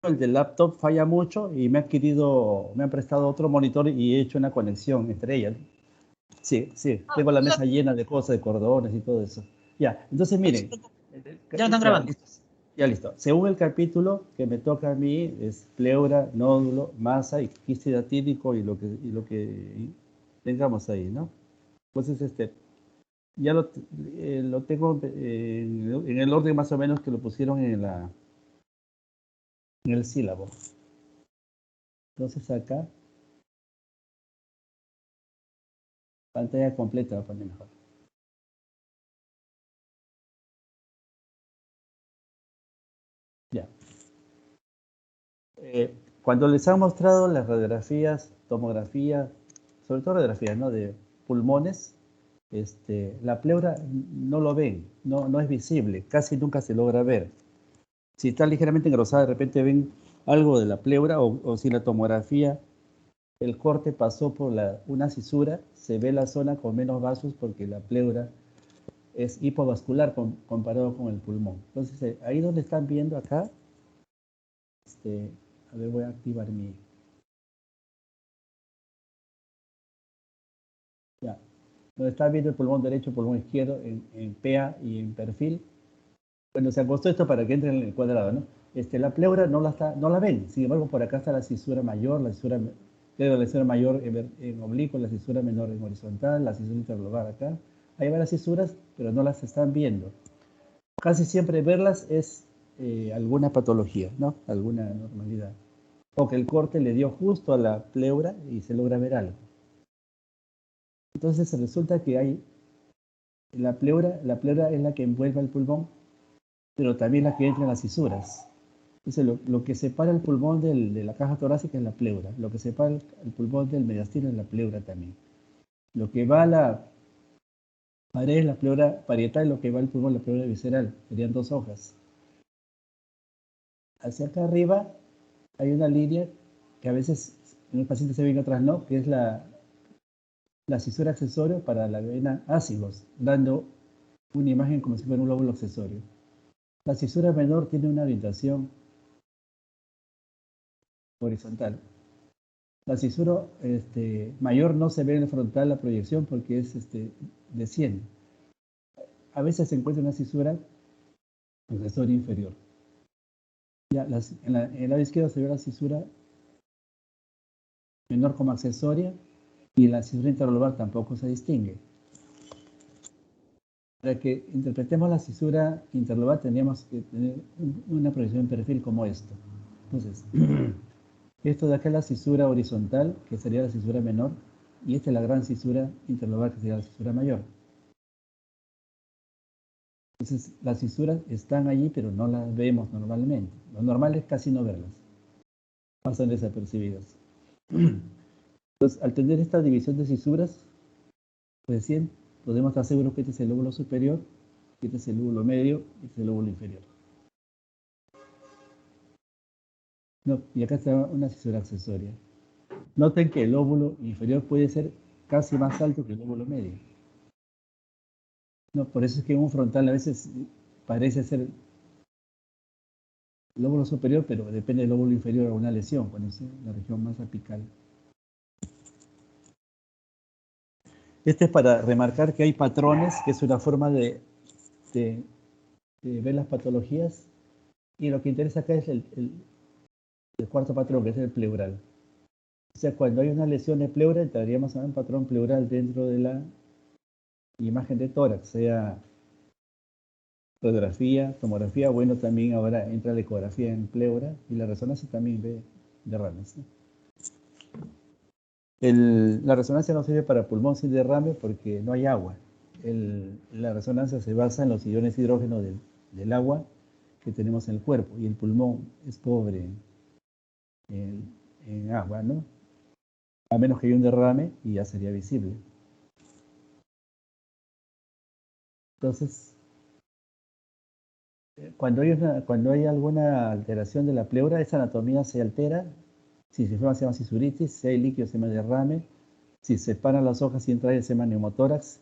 el del laptop falla mucho y me han prestado otro monitor y he hecho una conexión entre ellas. Sí, tengo la mesa llena de cosas, de cordones y todo eso. Ya, entonces miren. Ya están grabando. Ya listo. Según el capítulo que me toca a mí es pleura, nódulo, masa y quiste datídico y lo que tengamos ahí, ¿no? Entonces, ya lo tengo en el orden más o menos que lo pusieron en el sílabo. Entonces acá, pantalla completa, va a poner mejor. Ya. Cuando les han mostrado las radiografías, tomografía, sobre todo radiografías, ¿no? De pulmones, la pleura no lo ven, no es visible, casi nunca se logra ver. Si está ligeramente engrosada, de repente ven algo de la pleura o si la tomografía, el corte pasó por una cisura, se ve la zona con menos vasos porque la pleura es hipovascular comparado con el pulmón. Entonces, ahí donde están viendo acá, a ver, voy a activar mi... Ya, donde está viendo el pulmón derecho, pulmón izquierdo, en PA y en perfil. Bueno, se acostó esto para que entre en el cuadrado, ¿no? La pleura no la ven, sin embargo, por acá está la cisura mayor, la cisura mayor en oblicuo, la cisura menor en horizontal, la cisura interlobar acá. Hay varias cisuras, pero no las están viendo. Casi siempre verlas es alguna patología, ¿no? Alguna normalidad. O que el corte le dio justo a la pleura y se logra ver algo. Entonces resulta que hay la pleura es la que envuelve el pulmón, pero también la que entra en las cisuras. Entonces, lo que separa el pulmón de la caja torácica es la pleura. Lo que separa el pulmón del mediastino es la pleura también. Lo que va a la pared es la pleura parietal y lo que va al pulmón es la pleura visceral. Serían dos hojas. Hacia acá arriba hay una línea que a veces en el paciente se ve y en otras no, que es la cisura accesoria para la vena ácidos, dando una imagen como si fuera un lóbulo accesorio. La cisura menor tiene una orientación horizontal. La cisura mayor no se ve en el frontal la proyección porque es de 100. A veces se encuentra una cisura accesoria inferior. Ya, en el lado izquierdo se ve la cisura menor como accesoria y la cisura interlobar tampoco se distingue. Para que interpretemos la cisura interlobar tendríamos que tener una proyección en perfil como esto. Entonces, esto de acá es la cisura horizontal, que sería la cisura menor, y esta es la gran cisura interlobar, que sería la cisura mayor. Entonces, las cisuras están allí, pero no las vemos normalmente. Lo normal es casi no verlas. Pasan desapercibidas. Entonces, al tener esta división de cisuras, recién podemos estar seguros que este es el lóbulo superior, que este es el lóbulo medio y este es el lóbulo inferior. No, y acá está una cisura accesoria. Noten que el lóbulo inferior puede ser casi más alto que el lóbulo medio. No, por eso es que en un frontal a veces parece ser el lóbulo superior, pero depende del lóbulo inferior a una lesión, cuando es la región más apical. Este es para remarcar que hay patrones, que es una forma de ver las patologías. Y lo que interesa acá es el cuarto patrón, que es el pleural. O sea, cuando hay una lesión de pleura, entraríamos a un patrón pleural dentro de la imagen de tórax, sea radiografía, tomografía, bueno, también ahora entra la ecografía en pleura y la resonancia también ve derrames, ¿no? La resonancia no sirve para pulmón sin derrame porque no hay agua. La resonancia se basa en los iones hidrógeno del agua que tenemos en el cuerpo y el pulmón es pobre en agua, ¿no? A menos que haya un derrame y ya sería visible. Entonces, cuando hay alguna alteración de la pleura, esa anatomía se altera. Si se forma, se llama cisuritis, si hay líquido, se llama derrame. Si se paran las hojas y entra aire, se llama neumotórax.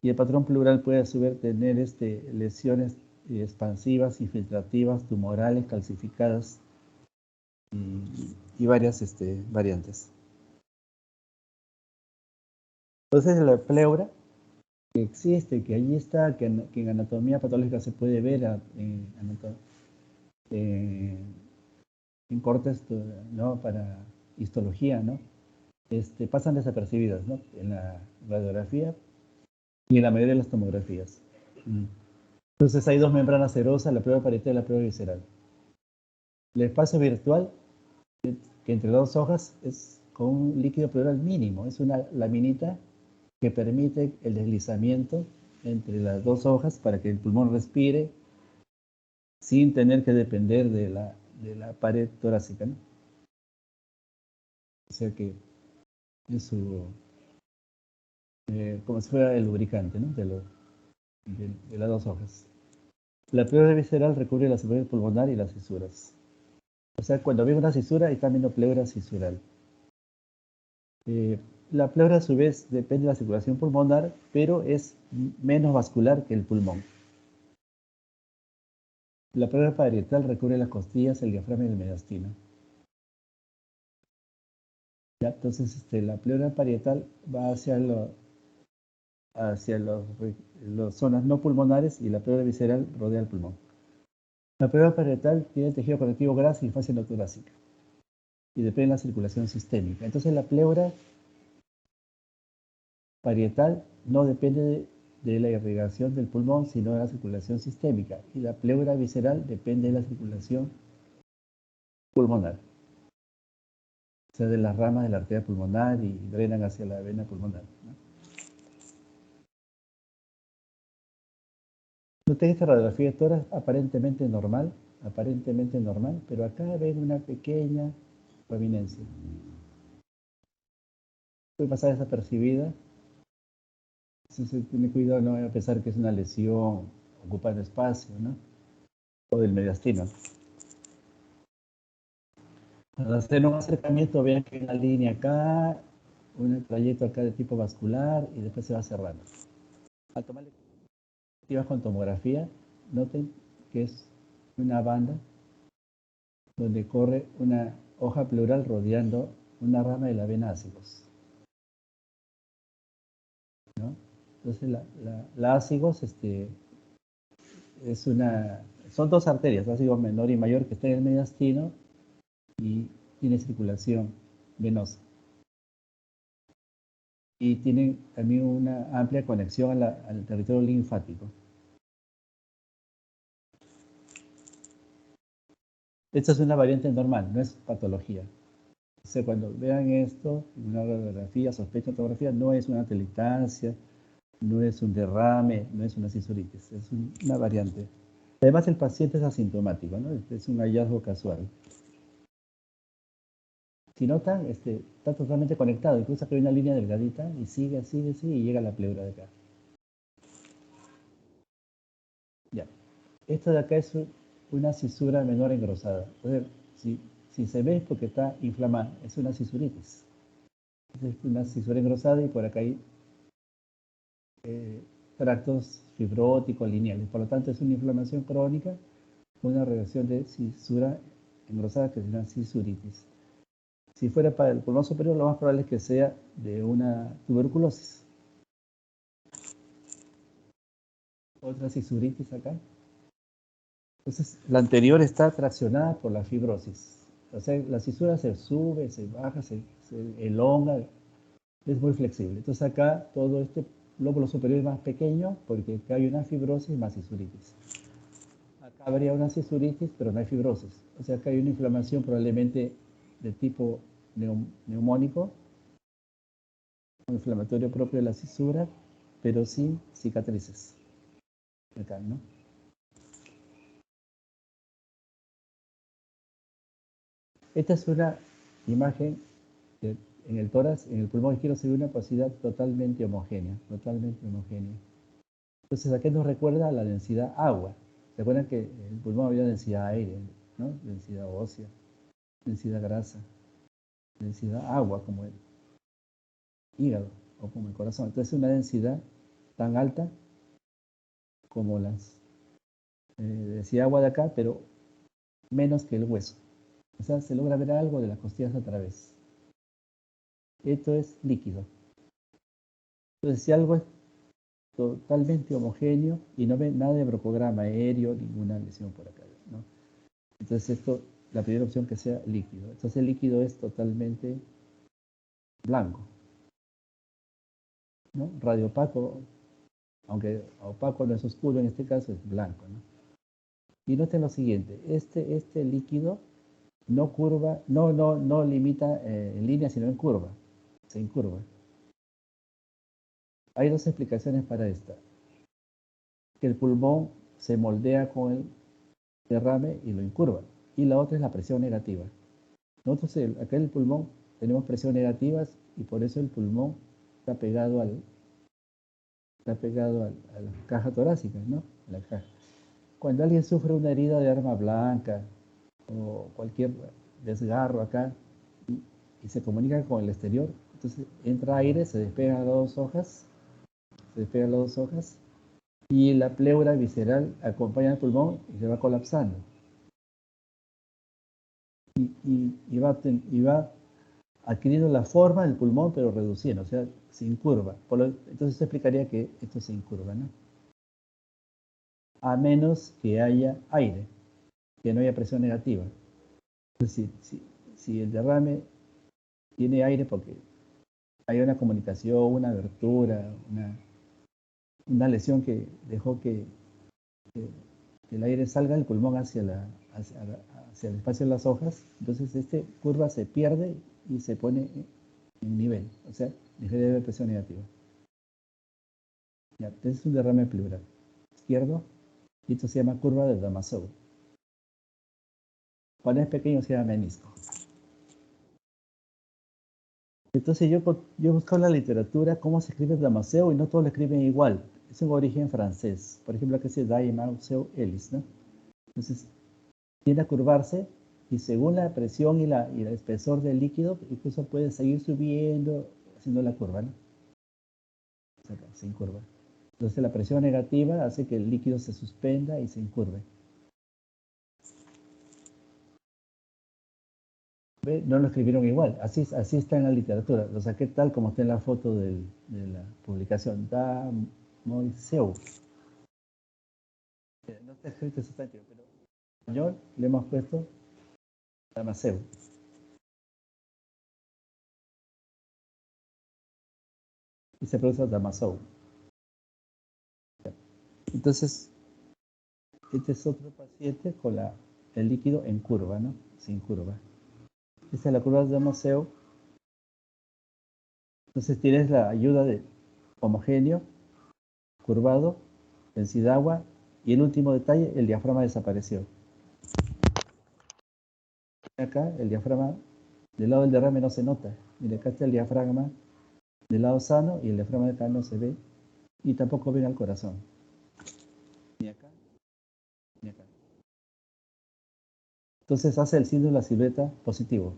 Y el patrón pleural puede a su vez tener lesiones expansivas, infiltrativas, tumorales, calcificadas. y varias variantes. Entonces la pleura que existe, que allí está, que en anatomía patológica se puede ver en cortes, ¿no? Para histología, ¿no? Pasan desapercibidas, ¿no? En la radiografía y en la mayoría de las tomografías. Entonces hay dos membranas serosas, la pleura parietal y la pleura visceral. El espacio virtual, que entre dos hojas es con un líquido pleural mínimo, es una laminita que permite el deslizamiento entre las dos hojas para que el pulmón respire sin tener que depender de la pared torácica, ¿no? O sea que es como si fuera el lubricante, ¿no? De las dos hojas. La pleura visceral recubre la superficie pulmonar y las fisuras. O sea, cuando veo una cisura, está viendo pleura cisural. La pleura, a su vez, depende de la circulación pulmonar, pero es menos vascular que el pulmón. La pleura parietal recubre las costillas, el diafragma y el mediastino. ¿Ya? Entonces, la pleura parietal va hacia las zonas no pulmonares y la pleura visceral rodea el pulmón. La pleura parietal tiene tejido conectivo graso y fascia no torácica y depende de la circulación sistémica. Entonces, la pleura parietal no depende de la irrigación del pulmón, sino de la circulación sistémica. Y la pleura visceral depende de la circulación pulmonar, o sea, de las ramas de la arteria pulmonar y drenan hacia la vena pulmonar, ¿no? Noté esta radiografía de tórax aparentemente normal, pero acá ven una pequeña prominencia. Puede pasar desapercibida. Si se tiene cuidado, no voy a pensar que es una lesión ocupando espacio, ¿no? O del mediastino. Al hacer un acercamiento, vean que hay una línea acá, un trayecto acá de tipo vascular y después se va cerrando. Al tomar lectivas con tomografía, noten que es una banda donde corre una hoja pleural rodeando una rama de la vena ácigos, ¿no? Entonces la ácigos son dos arterias, ácigo menor y mayor, que están en el mediastino y tiene circulación venosa. Y tienen también una amplia conexión al territorio linfático. Esta es una variante normal, no es patología. O sea, cuando vean esto, una radiografía, sospecha de tomografía, no es una telitancia, no es un derrame, no es una cisuritis, es una variante. Además, el paciente es asintomático, ¿no? Es un hallazgo casual. Si notan, está totalmente conectado, incluso que hay una línea delgadita y sigue, y llega a la pleura de acá. Ya. Esto de acá es una cisura menor engrosada. Entonces, si se ve es porque está inflamada, es una cisuritis. Es una cisura engrosada y por acá hay tractos fibróticos lineales. Por lo tanto, es una inflamación crónica, una reacción de cisura engrosada que es una cisuritis. Si fuera para el pulmón superior, lo más probable es que sea de una tuberculosis. Otra cisuritis acá. Entonces, la anterior está traccionada por la fibrosis. O sea, la cisura se sube, se baja, se elonga, es muy flexible. Entonces acá todo este lóbulo superior es más pequeño porque acá hay una fibrosis más cisuritis. Acá habría una cisuritis, pero no hay fibrosis. O sea, acá hay una inflamación probablemente de tipo neumónico, un inflamatorio propio de la cisura, pero sin cicatrices. Acá, ¿no? Esta es una imagen en el tórax, en el pulmón izquierdo se ve una opacidad totalmente homogénea, totalmente homogénea. Entonces, ¿a qué nos recuerda? La densidad agua. ¿Se acuerdan que en el pulmón había densidad aire, ¿no? Densidad ósea, densidad grasa, densidad agua como el hígado o como el corazón. Entonces, una densidad tan alta como las densidad agua de acá, pero menos que el hueso. O sea, se logra ver algo de las costillas a través. Esto es líquido. Entonces, si algo es totalmente homogéneo y no ve nada de brocograma aéreo, ninguna lesión por acá, ¿no? Entonces esto, la primera opción que sea líquido. Entonces el líquido es totalmente blanco, ¿no? Radio opaco, aunque opaco no es oscuro, en este caso es blanco, ¿no? Y noten lo siguiente, este líquido no curva, no limita en línea, sino en curva, se incurva. Hay dos explicaciones para esta. Que el pulmón se moldea con el derrame y lo incurva. Y la otra es la presión negativa. Nosotros acá en el pulmón tenemos presión negativas y por eso el pulmón está pegado, a la caja torácica, ¿no? A la caja. Cuando alguien sufre una herida de arma blanca o cualquier desgarro acá y se comunica con el exterior, entonces entra aire, se despegan las dos hojas, y la pleura visceral acompaña al pulmón y se va colapsando. Y va adquiriendo la forma del pulmón, pero reduciendo, o sea, se incurva. Entonces esto explicaría que esto se incurva, ¿no? A menos que haya aire, que no haya presión negativa. Entonces, si el derrame tiene aire porque hay una comunicación, una abertura, una lesión que dejó que el aire salga del pulmón hacia el espacio de las hojas, entonces esta curva se pierde y se pone en nivel, o sea, nivel de presión negativa. Ya, este es un derrame pleural izquierdo y esto se llama curva de Damasceno. Cuando es pequeño se llama menisco. Entonces yo busco en la literatura cómo se escribe Damasceno y no todos lo escriben igual. Es un origen francés. Por ejemplo, aquí se Damasceno Ellis, ¿no? Entonces tiende a curvarse y según la presión y el espesor del líquido, incluso puede seguir subiendo haciendo la curva, ¿no? O sea, se incurva. Entonces la presión negativa hace que el líquido se suspenda y se incurve. ¿Ve? No lo escribieron igual, así está en la literatura. Lo saqué tal como está en la foto de la publicación. Damasceno. No está escrito exactamente, pero en español le hemos puesto Damasceno. Y se produce Damasceno. Entonces, este es otro paciente con el líquido en curva, ¿no? Sin curva. Esta es la curva de Damasceno. Entonces tienes la ayuda de homogéneo, curvado, densidad de agua y el último detalle, el diafragma desapareció. Acá el diafragma del lado del derrame no se nota. Mira, acá está el diafragma del lado sano y el diafragma de acá no se ve y tampoco ven al corazón. Ni acá, ni acá. Entonces hace el síndrome de la silueta positivo.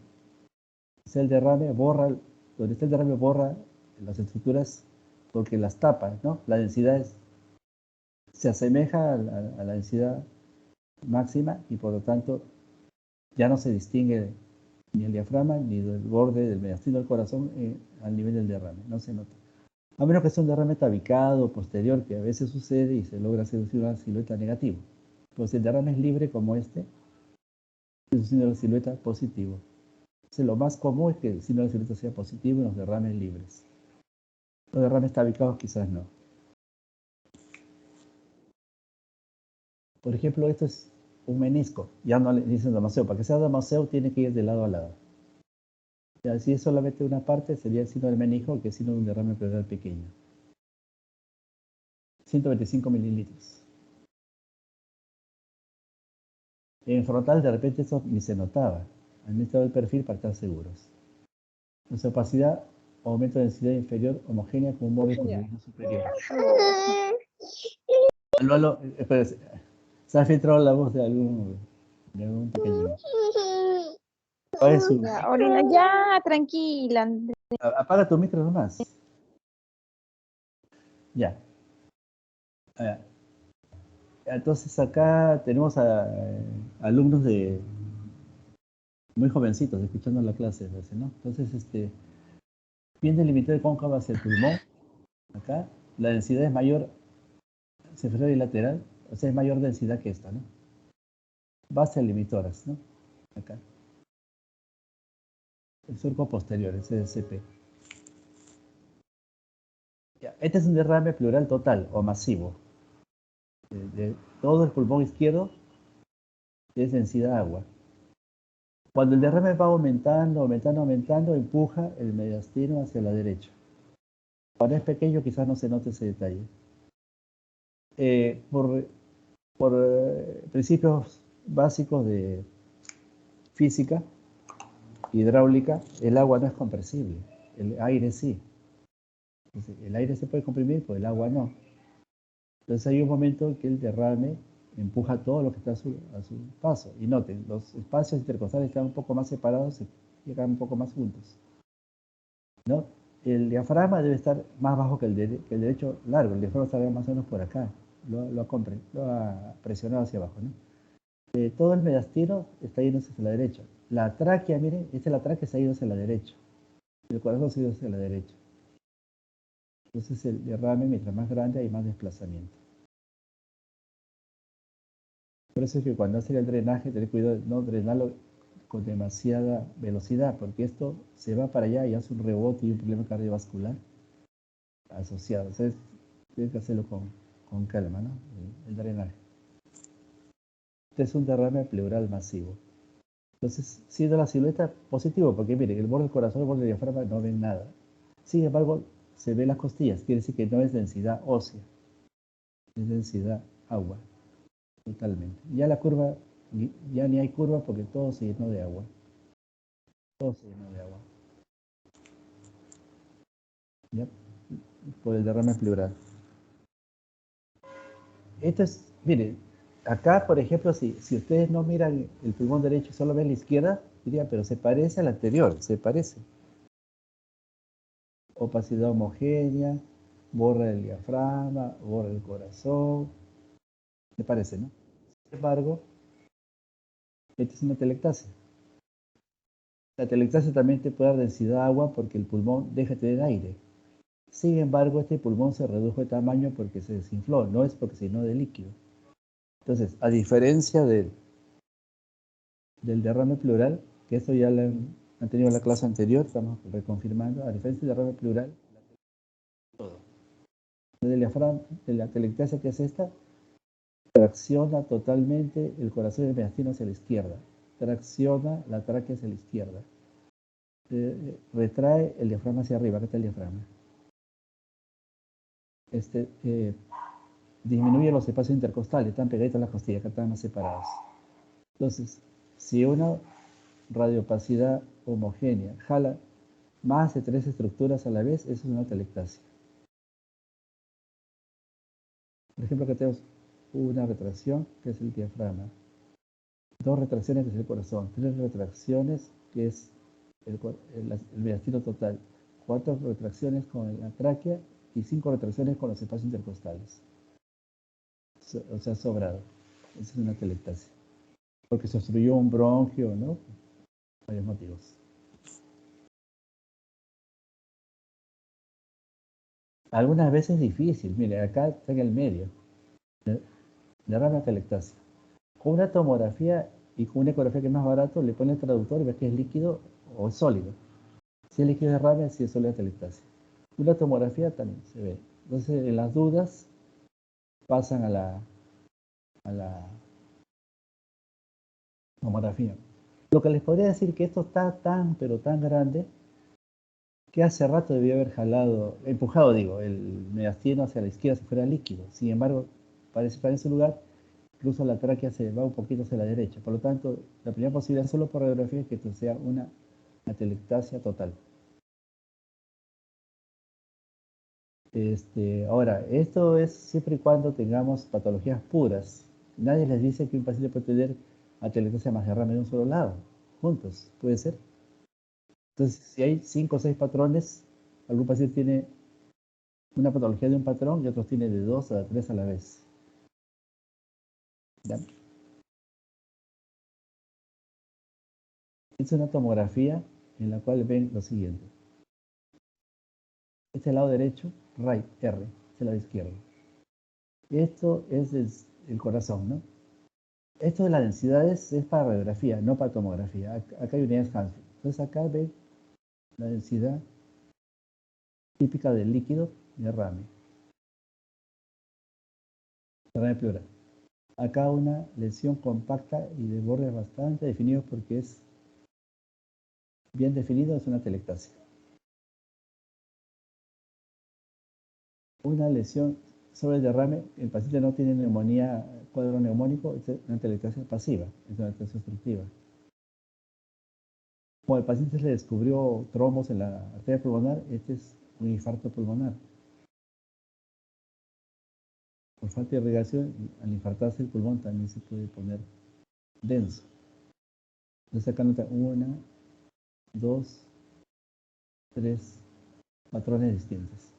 Está el derrame, donde está el derrame borra las estructuras porque las tapa, ¿no? La densidad se asemeja a la densidad máxima y por lo tanto ya no se distingue ni el diafragma ni del borde del mediastino del corazón al nivel del derrame, no se nota. A menos que sea un derrame tabicado posterior, que a veces sucede y se logra hacer una silueta negativa. Pues si el derrame es libre como este, es un signo de silueta positivo. Entonces, lo más común es que el signo de silueta sea positivo en los derrames libres. Los derrames tabicados quizás no. Por ejemplo, esto es un menisco. Ya no le dicen Damasceno. Para que sea Damasceno tiene que ir de lado a lado. Ya, si es solamente una parte, sería el signo del menisco, que es el signo de un derrame pleural pequeño. 125 mililitros. En frontal, de repente, eso ni se notaba. Han estado el perfil para estar seguros. Nuestra opacidad, aumento de densidad inferior homogénea con un borde curvilíneo superior. Aló, espera, se ha filtrado la voz de algún pequeño. Apaga Ya, Orina, ya, tranquila, Andrés. Apaga tu micro nomás. Ya. Entonces acá tenemos alumnos muy jovencitos, escuchando la clase, ¿no? Entonces, bien delimitado el cóncavo hacia el pulmón, acá, la densidad es mayor, cefalóide y lateral, o sea, es mayor densidad que esta, ¿no? Base limitoras, ¿no? Acá. El surco posterior, el CDCP. Ya, este es un derrame pleural total o masivo. De todo el pulmón izquierdo es densidad agua. Cuando el derrame va aumentando, empuja el mediastino hacia la derecha. Cuando es pequeño quizás no se note ese detalle. Por principios básicos de física, hidráulica, el agua no es compresible, el aire sí. Entonces, el aire se puede comprimir, pero el agua no. Entonces hay un momento en que el derrame empuja todo lo que está a su paso. Y noten, los espacios intercostales están un poco más separados y llegan un poco más juntos, ¿no? El diafragma debe estar más bajo que el derecho largo. El diafragma estará más o menos por acá. Lo ha presionado hacia abajo, ¿no? Todo el mediastino está yéndose hacia la derecha. La tráquea, miren, esta es la tráquea, está yendo hacia la derecha. El corazón se ha ido hacia la derecha. Entonces el derrame, mientras más grande, hay más desplazamiento. Por eso es que cuando hace el drenaje, tener cuidado de no drenarlo con demasiada velocidad, porque esto se va para allá y hace un rebote y un problema cardiovascular asociado. Entonces, tiene que hacerlo con calma, ¿no? El drenaje. Este es un derrame pleural masivo. Entonces, siendo la silueta positivo, porque miren, el borde del corazón, el borde del diafragma no ven nada. Sin embargo, se ven las costillas, quiere decir que no es densidad ósea, es densidad agua, totalmente. Ya la curva, ya ni hay curva porque todo se llenó de agua. Todo se llenó de agua. ¿Ya? Por el derrame pleural. Esto es, miren, acá, por ejemplo, si ustedes no miran el pulmón derecho y solo ven la izquierda, dirían, pero se parece al anterior, se parece. Opacidad homogénea, borra el diafragma, borra el corazón, me parece, ¿no? Sin embargo, esta es una telectasia. La telectasia también te puede dar densidad de agua porque el pulmón deja de tener aire. Sin embargo, este pulmón se redujo de tamaño porque se desinfló, no es porque se llenó de líquido. Entonces, a diferencia del derrame pleural, que esto ya lo han tenido en la clase anterior, estamos reconfirmando, a diferencia del derrame pleural, todo. De la telectasia que es esta, tracciona totalmente el corazón del mediastino hacia la izquierda, tracciona la tráquea hacia la izquierda, retrae el diafragma hacia arriba, acá está el diafragma. Disminuye los espacios intercostales, están pegaditos a las costillas, acá están más separados. Entonces, si una radiopacidad homogénea jala más de 3 estructuras a la vez, eso es una telectasia. Por ejemplo, acá tenemos una retracción, que es el diafragma, 2 retracciones, que es el corazón, 3 retracciones, que es el mediastino total, 4 retracciones con la tráquea y 5 retracciones con los espacios intercostales. O sea, sobrado. Esa es una telectasia. Porque se obstruyó un bronquio, ¿no? Varios motivos. Algunas veces es difícil. Mire, acá está en el medio. Derrame telectasia. Con una tomografía y con una ecografía que es más barato, le pone el traductor y ves que es líquido o es sólido. Si es líquido es derrame, si es sólido telectasia. Una tomografía también se ve. Entonces, en las dudas, pasan a la tomografía. Lo que les podría decir que esto está tan, pero tan grande, que hace rato debió haber empujado, digo, el mediastino hacia la izquierda si fuera líquido. Sin embargo, para ese lugar, incluso la tráquea se va un poquito hacia la derecha. Por lo tanto, la primera posibilidad solo por radiografía es que esto sea una atelectasia total. Ahora, esto es siempre y cuando tengamos patologías puras. Nadie les dice que un paciente puede tener atelectasia más derrame de un solo lado, juntos, puede ser. Entonces, si hay 5 o 6 patrones, algún paciente tiene una patología de un patrón y otros tiene de 2 a 3 a la vez. ¿Ya? Es una tomografía en la cual ven lo siguiente. Este es el lado derecho, right, R, este es el lado izquierdo. Esto es el corazón, ¿no? Esto de las densidades es para radiografía, no para tomografía. Acá hay unidades Hansfield. Entonces acá ven la densidad típica del líquido derrame pleural. Acá una lesión compacta y de bordes bastante definidos porque es bien definido, es una telectasia. Una lesión sobre el derrame, el paciente no tiene neumonía, cuadro neumónico, es una telectasia pasiva, es una telectasia obstructiva. Como al paciente se le descubrió trombos en la arteria pulmonar, este es un infarto pulmonar. Por falta de irrigación, al infartarse el pulmón también se puede poner denso. Entonces acá nota 1, 2, 3 patrones distintos.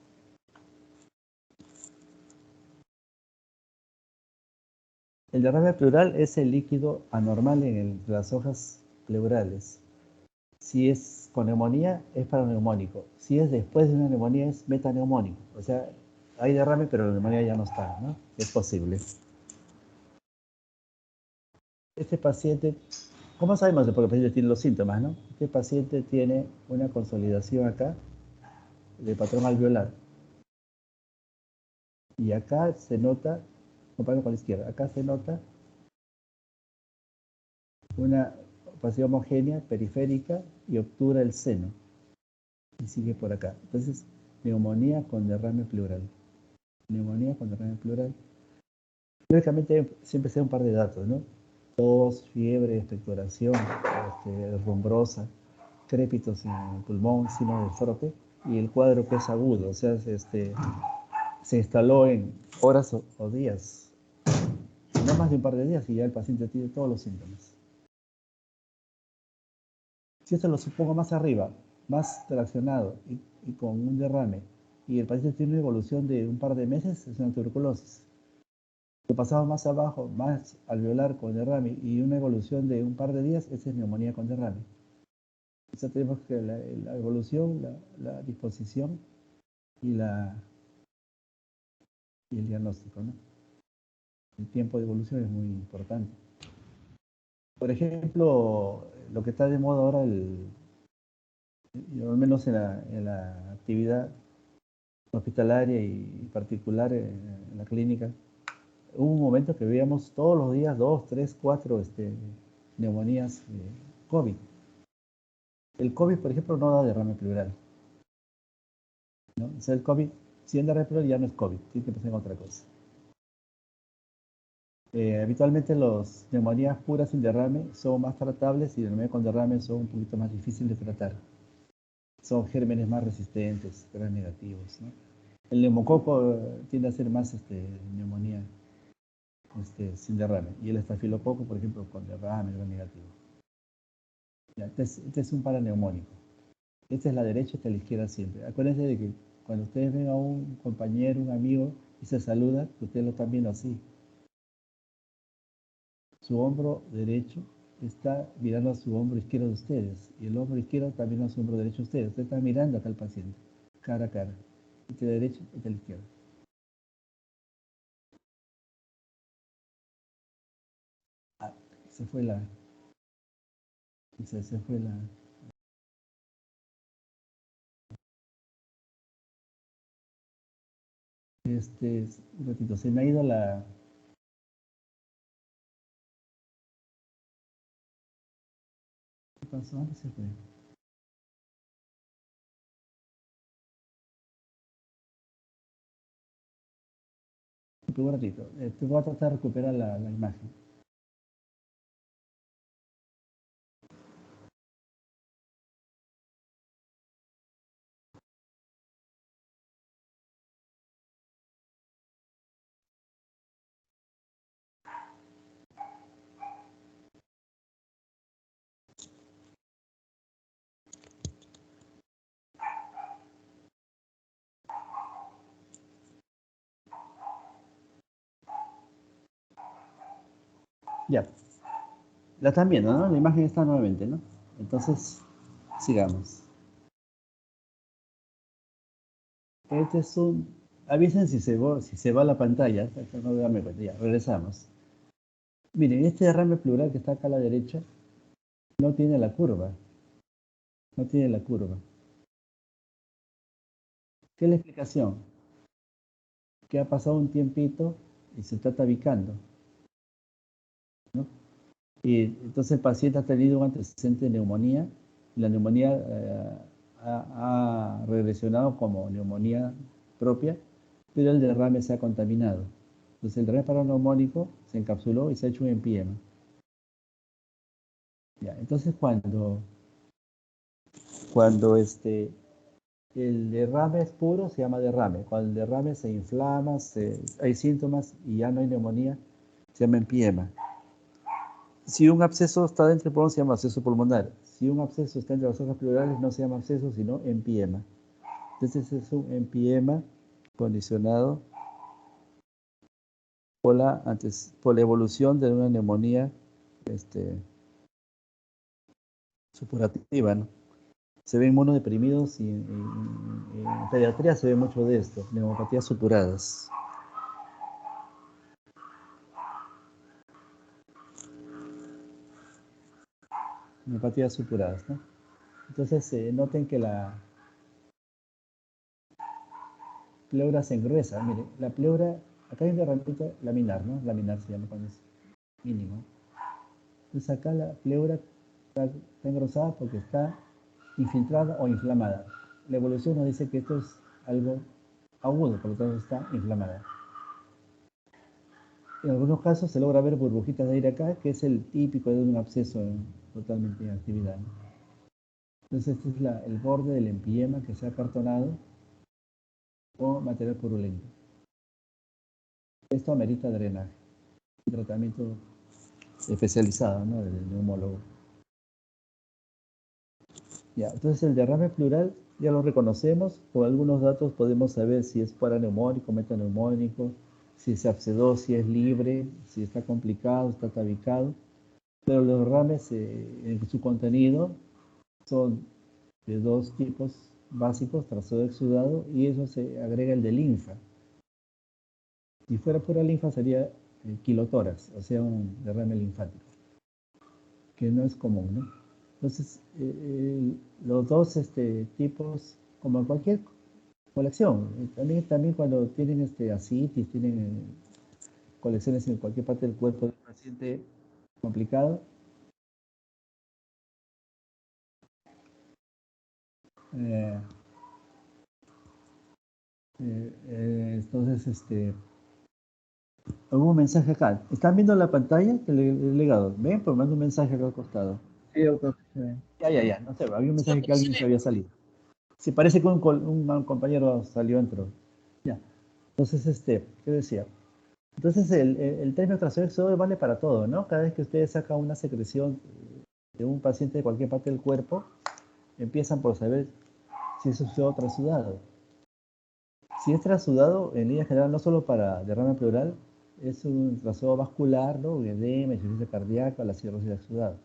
El derrame pleural es el líquido anormal en las hojas pleurales. Si es con neumonía, es paraneumónico. Si es después de una neumonía, es metaneumónico. O sea, hay derrame, pero la neumonía ya no está, ¿no? Es posible. Este paciente, ¿cómo sabemos? Porque el paciente tiene los síntomas, ¿no? Este paciente tiene una consolidación acá de patrón alveolar. Y acá se nota, comparado con la izquierda, acá se nota una opacidad homogénea periférica y obtura el seno. Y sigue por acá. Entonces, neumonía con derrame pleural. Neumonía con derrame pleural. Lógicamente, siempre sea un par de datos, ¿no? Tos, fiebre, expectoración, rumbrosa, crépitos en el pulmón, signo de frote, y el cuadro que es agudo, o sea, se instaló en horas o días, no más de un par de días, y ya el paciente tiene todos los síntomas. Si esto lo supongo más arriba, más traccionado y con un derrame, y el paciente tiene una evolución de un par de meses, es una tuberculosis. Lo pasamos más abajo, más alveolar con derrame y una evolución de un par de días, esa es neumonía con derrame. O sea, tenemos que la evolución, la disposición y, y el diagnóstico, ¿no? El tiempo de evolución es muy importante. Por ejemplo, lo que está de moda ahora, al menos en la actividad hospitalaria y particular en la clínica, hubo un momento que veíamos todos los días 2, 3, 4 neumonías COVID. El COVID, por ejemplo, no da derrame pleural, ¿no? O sea, el COVID, si es derrame pleural ya no es COVID, tiene que pensar en otra cosa. Habitualmente las neumonías puras sin derrame son más tratables y las neumonías con derrame son un poquito más difíciles de tratar. Son gérmenes más resistentes, gran negativos, ¿no? El neumococo tiende a ser más neumonía sin derrame. Y el estafilococo, por ejemplo, con derrame, gran negativo. Ya, este es un paraneumónico. Esta es la derecha, esta es la izquierda siempre. Acuérdense de que cuando ustedes ven a un compañero, un amigo, y se saluda, ustedes lo están viendo así. Su hombro derecho está mirando a su hombro izquierdo de ustedes. Y el hombro izquierdo está mirando a su hombro derecho de ustedes. Ustedes están mirando acá al paciente, cara a cara. Este derecho, este la izquierda. Ah, se fue la... Se fue la... Un ratito, se me ha ido la... ¿Qué pasó? ¿Dónde se fue? Un ratito. Te voy a tratar de recuperar la imagen. Ya. La están viendo, ¿no? La imagen está nuevamente, ¿no? Entonces, sigamos. Este es un... Avisen si se va la pantalla. No darme cuenta, ya, regresamos. Miren, este derrame pleural que está acá a la derecha no tiene la curva. No tiene la curva. ¿Qué es la explicación? Que ha pasado un tiempito y se está tabicando, ¿no? Y entonces el paciente ha tenido un antecedente de neumonía. Y la neumonía ha regresionado como neumonía propia, pero el derrame se ha contaminado. Entonces el derrame paraneumónico se encapsuló y se ha hecho un empiema. Ya, entonces cuando el derrame es puro, se llama derrame. Cuando el derrame se inflama, hay síntomas y ya no hay neumonía, se llama empiema. Si un absceso está dentro del pulmón, se llama absceso pulmonar. Si un absceso está entre las hojas pleurales, no se llama absceso, sino empiema. Entonces es un empiema condicionado por la evolución de una neumonía supurativa, ¿no? Se ven inmunodeprimidos y en pediatría se ve mucho de esto, neumopatías supuradas. Neumopatías supuradas, ¿no? Entonces noten que la pleura se engruesa. Mire, la pleura, acá hay una herramienta laminar, ¿no? Laminar se llama cuando es mínimo. Entonces acá la pleura está engrosada porque está infiltrada o inflamada. La evolución nos dice que esto es algo agudo, por lo tanto está inflamada. En algunos casos se logra ver burbujitas de aire acá, que es el típico de un absceso totalmente en actividad, ¿no? Entonces este es el borde del empiema que se ha acartonado o material purulento. Esto amerita drenaje, un tratamiento especializado, ¿no?, del neumólogo. Ya, entonces el derrame pleural ya lo reconocemos, por algunos datos podemos saber si es paraneumónico, metaneumónico, si se abscedó, si es libre, si está complicado, está tabicado, pero los derrames en su contenido son de dos tipos básicos, trasero exudado, y eso se agrega el de linfa. Si fuera pura linfa sería quilotórax, o sea, un derrame linfático, que no es común, ¿no? Entonces, los dos tipos, como en cualquier colección, también cuando tienen ascitis, tienen colecciones en cualquier parte del cuerpo de un paciente complicado, eh, entonces, algún mensaje acá. ¿Están viendo la pantalla del legado? ¿Ven? Pues mando un mensaje acá al costado. Sí, doctor. Sí. Ya. No sé, había un mensaje que alguien se había salido. Sí, parece que un compañero salió, entró. Ya. Entonces, ¿qué decía? Entonces, el término trasero exudado vale para todo, ¿no? Cada vez que ustedes sacan una secreción de un paciente de cualquier parte del cuerpo, empiezan por saber si es exudado o trasudado. Si es trasudado, en línea general, no solo para derrame pleural, es un trasudado vascular, ¿no? Edema, insuficiencia cardíaca, la cirrosis de exudado.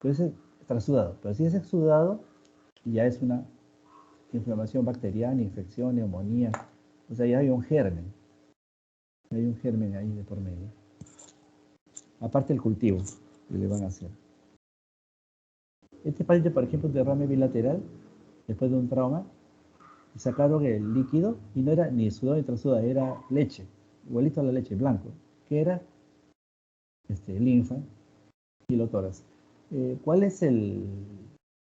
Pero es trasudado. Pero si es exudado, ya es una inflamación bacteriana, infección, neumonía. O sea, ya hay un germen. Hay un germen ahí de por medio. Aparte el cultivo que le van a hacer. Este paciente, por ejemplo, un derrame bilateral, después de un trauma, sacaron el líquido y no era ni sudado ni trasudado, era leche, igualito a la leche, blanco, que era linfa y lotoras. ¿Cuál es el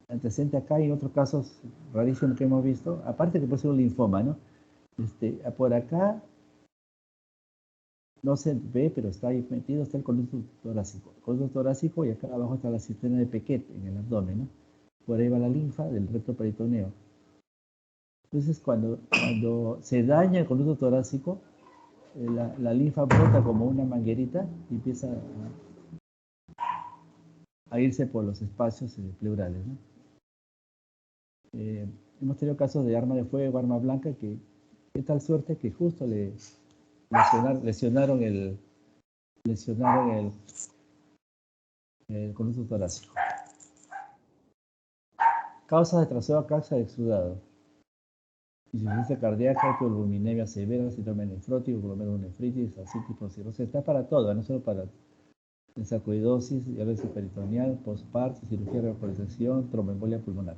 antecedente acá y en otros casos rarísimos que hemos visto? Aparte que puede ser un linfoma, ¿no? Por acá no se ve, pero está ahí metido, está el conducto torácico. El conducto torácico y acá abajo está la cisterna de Pequet en el abdomen, ¿no? Por ahí va la linfa del recto peritoneo. Entonces, cuando se daña el conducto torácico, la linfa brota como una manguerita y empieza a irse por los espacios pleurales, ¿no? Hemos tenido casos de arma de fuego, arma blanca, que es tal suerte que justo le lesionaron el conducto torácico. Causa de trasero, causa de exudado. Insuficiencia cardíaca, hipovoluminemia severa, síndrome nefrótico, glomerulonefritis, ascitis, cirrosis. Está para todo, no solo para sarcoidosis, diálisis peritoneal, postparto, cirugía de revalorización, tromboembolia pulmonar.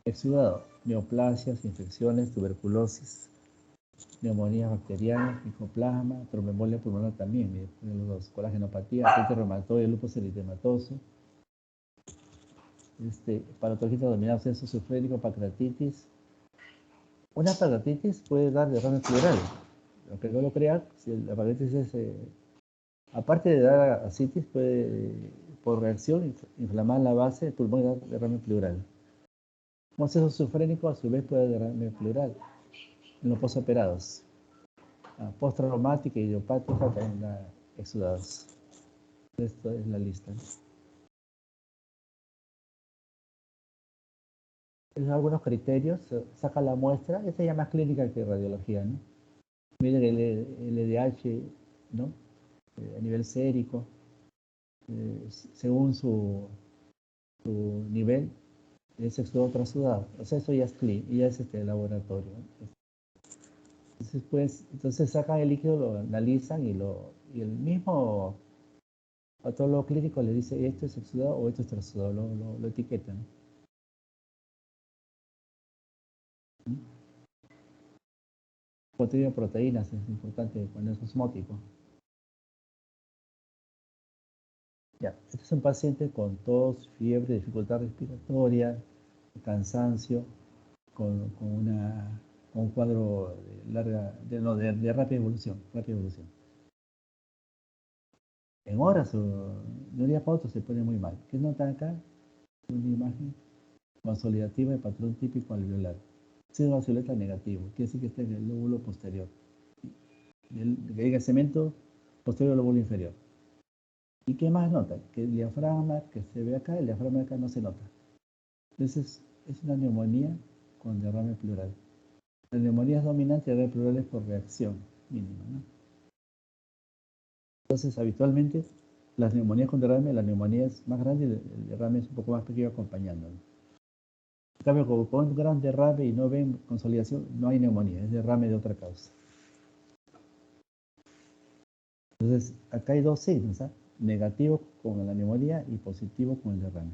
Exudado, neoplasias, infecciones, tuberculosis, neumonías bacterianas, micoplasma, tromboembolia pulmonar también, mire, los dos, colágenopatía, artritis reumatoide, lupus eritematoso, parotorquita abdominal, absceso esofrénico, pancreatitis. Una pancreatitis puede dar derrame pleural, aunque no lo crean, si la pancreatitis es, aparte de dar ascitis, puede, por reacción, inflamar la base del pulmón y dar derrame pleural. Un absceso esofrénico, a su vez, puede dar derrame pleural en los posoperados. Postraumática y idiopática también da exudados. Esto es la lista. Algunos criterios, saca la muestra, esta ya más clínica que radiología, ¿no? Miden el LDH, ¿no? A nivel sérico, según su nivel, es exudado o trasudado. O sea, eso ya es clínico, ya es laboratorio, ¿no? Entonces sacan el líquido, lo analizan y el mismo patólogo clínico le dice esto es exudado o esto es trasudado, lo etiquetan. Contenido de proteínas es importante cuando es osmótico. Ya, este es un paciente con tos, fiebre, dificultad respiratoria, cansancio, con un cuadro de rápida evolución, En horas o de un día para otro se pone muy mal. ¿Qué notan acá? Una imagen consolidativa de patrón típico alveolar. Signo violeta negativo, quiere decir que está en el lóbulo posterior. Que diga cemento posterior al lóbulo inferior. ¿Y qué más nota? Que el diafragma que se ve acá, el diafragma de acá no se nota. Entonces es una neumonía con derrame pleural. La neumonía es dominante y derrame pleural es por reacción mínima, ¿no? Entonces habitualmente las neumonías con derrame, la neumonía es más grande y el derrame es un poco más pequeño acompañándolo. En cambio, como con un gran derrame y no ven consolidación, no hay neumonía, es derrame de otra causa. Entonces, acá hay dos signos, ¿eh? Negativo con la neumonía y positivo con el derrame.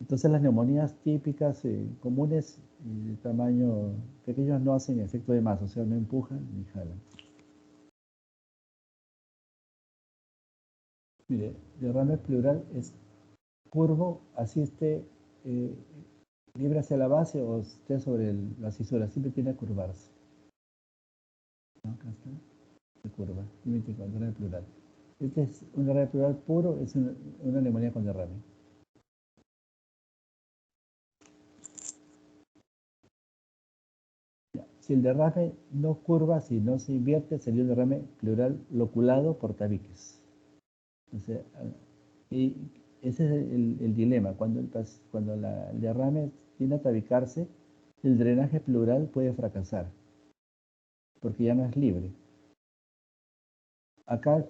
Entonces, las neumonías típicas, comunes, de tamaño pequeño, no hacen efecto de masa, o sea, no empujan ni jalan. Mire, derrame pleural es curvo, así esté libre hacia la base o esté sobre la cisura, siempre tiende a curvarse. ¿No? Acá está, se curva, límite con derrame pleural. Este es un derrame pleural puro, es una neumonía con derrame. Si el derrame no curva, si no se invierte, sería un derrame pleural loculado por tabiques. O sea, y ese es el dilema. Cuando el derrame tiende a tabicarse, el drenaje pleural puede fracasar, porque ya no es libre. Acá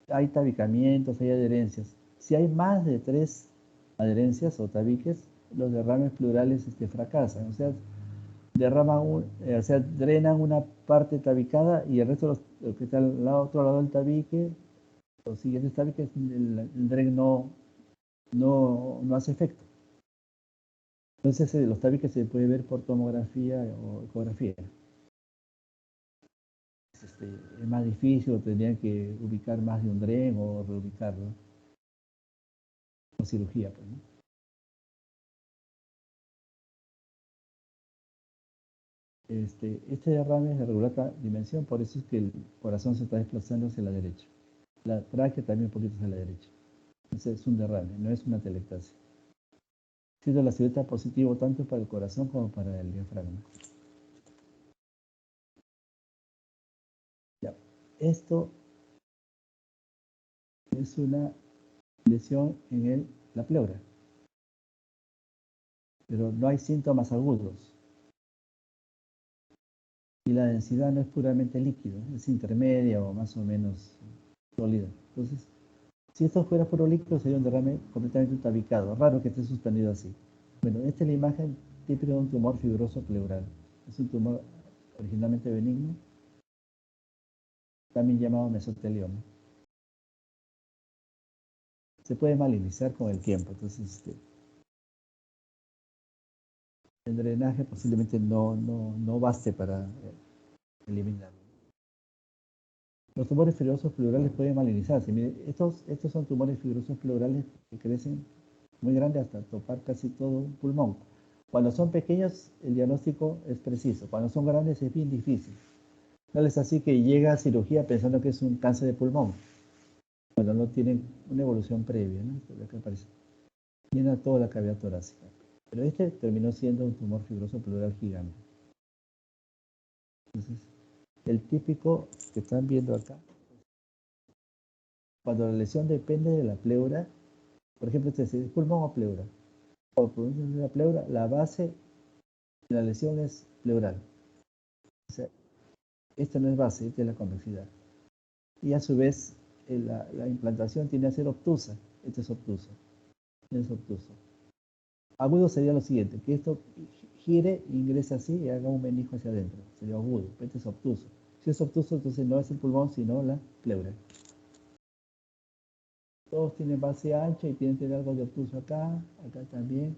hay tabicamientos, hay adherencias. Si hay más de 3 adherencias o tabiques, los derrames pleurales fracasan. O sea, drenan una parte tabicada y el resto, lo que está al otro lado del tabique, los siguientes tabiques, el dren no hace efecto. Entonces, los tabiques se puede ver por tomografía o ecografía. Es más difícil, tendrían que ubicar más de un dren o reubicarlo. O cirugía, pues, ¿no? Este derrame es de regular dimensión, por eso es que el corazón se está desplazando hacia la derecha. La tráquea también un poquito hacia la derecha. Ese es un derrame, no es una telectasia. Siendo la silueta positivo tanto para el corazón como para el diafragma. Ya. Esto es una lesión en la pleura, pero no hay síntomas agudos. Y la densidad no es puramente líquido, es intermedia o más o menos sólida. Entonces, Si esto fuera puro líquido, sería un derrame completamente tabicado. Raro que esté suspendido así. Bueno, esta es la imagen típica de un tumor fibroso pleural. Es un tumor originalmente benigno, también llamado mesotelioma. Se puede malignizar con el tiempo, entonces el drenaje posiblemente no baste para eliminarlo. Los tumores fibrosos pleurales pueden malignizarse. Mire, estos son tumores fibrosos pleurales que crecen muy grandes hasta topar casi todo un pulmón. Cuando son pequeños, el diagnóstico es preciso. Cuando son grandes, es bien difícil. No es así que llega a cirugía pensando que es un cáncer de pulmón, cuando no tienen una evolución previa, ¿no? Esto de acá aparece. Llena toda la cavidad torácica. Pero este terminó siendo un tumor fibroso pleural gigante. Entonces, el típico que están viendo acá, cuando la lesión depende de la pleura, por ejemplo, este es pulmón o pleura. O por la pleura, la base de la lesión es pleural. O sea, esta no es base, esta es la convexidad. Y a su vez, la implantación tiende a ser obtusa. Este es obtuso. Este es obtuso. Agudo sería lo siguiente, que esto gire, ingrese así y haga un menisco hacia adentro. Sería agudo. Este es obtuso. Si es obtuso, entonces no es el pulmón, sino la pleura. Todos tienen base ancha y tienen que tener algo de obtuso acá también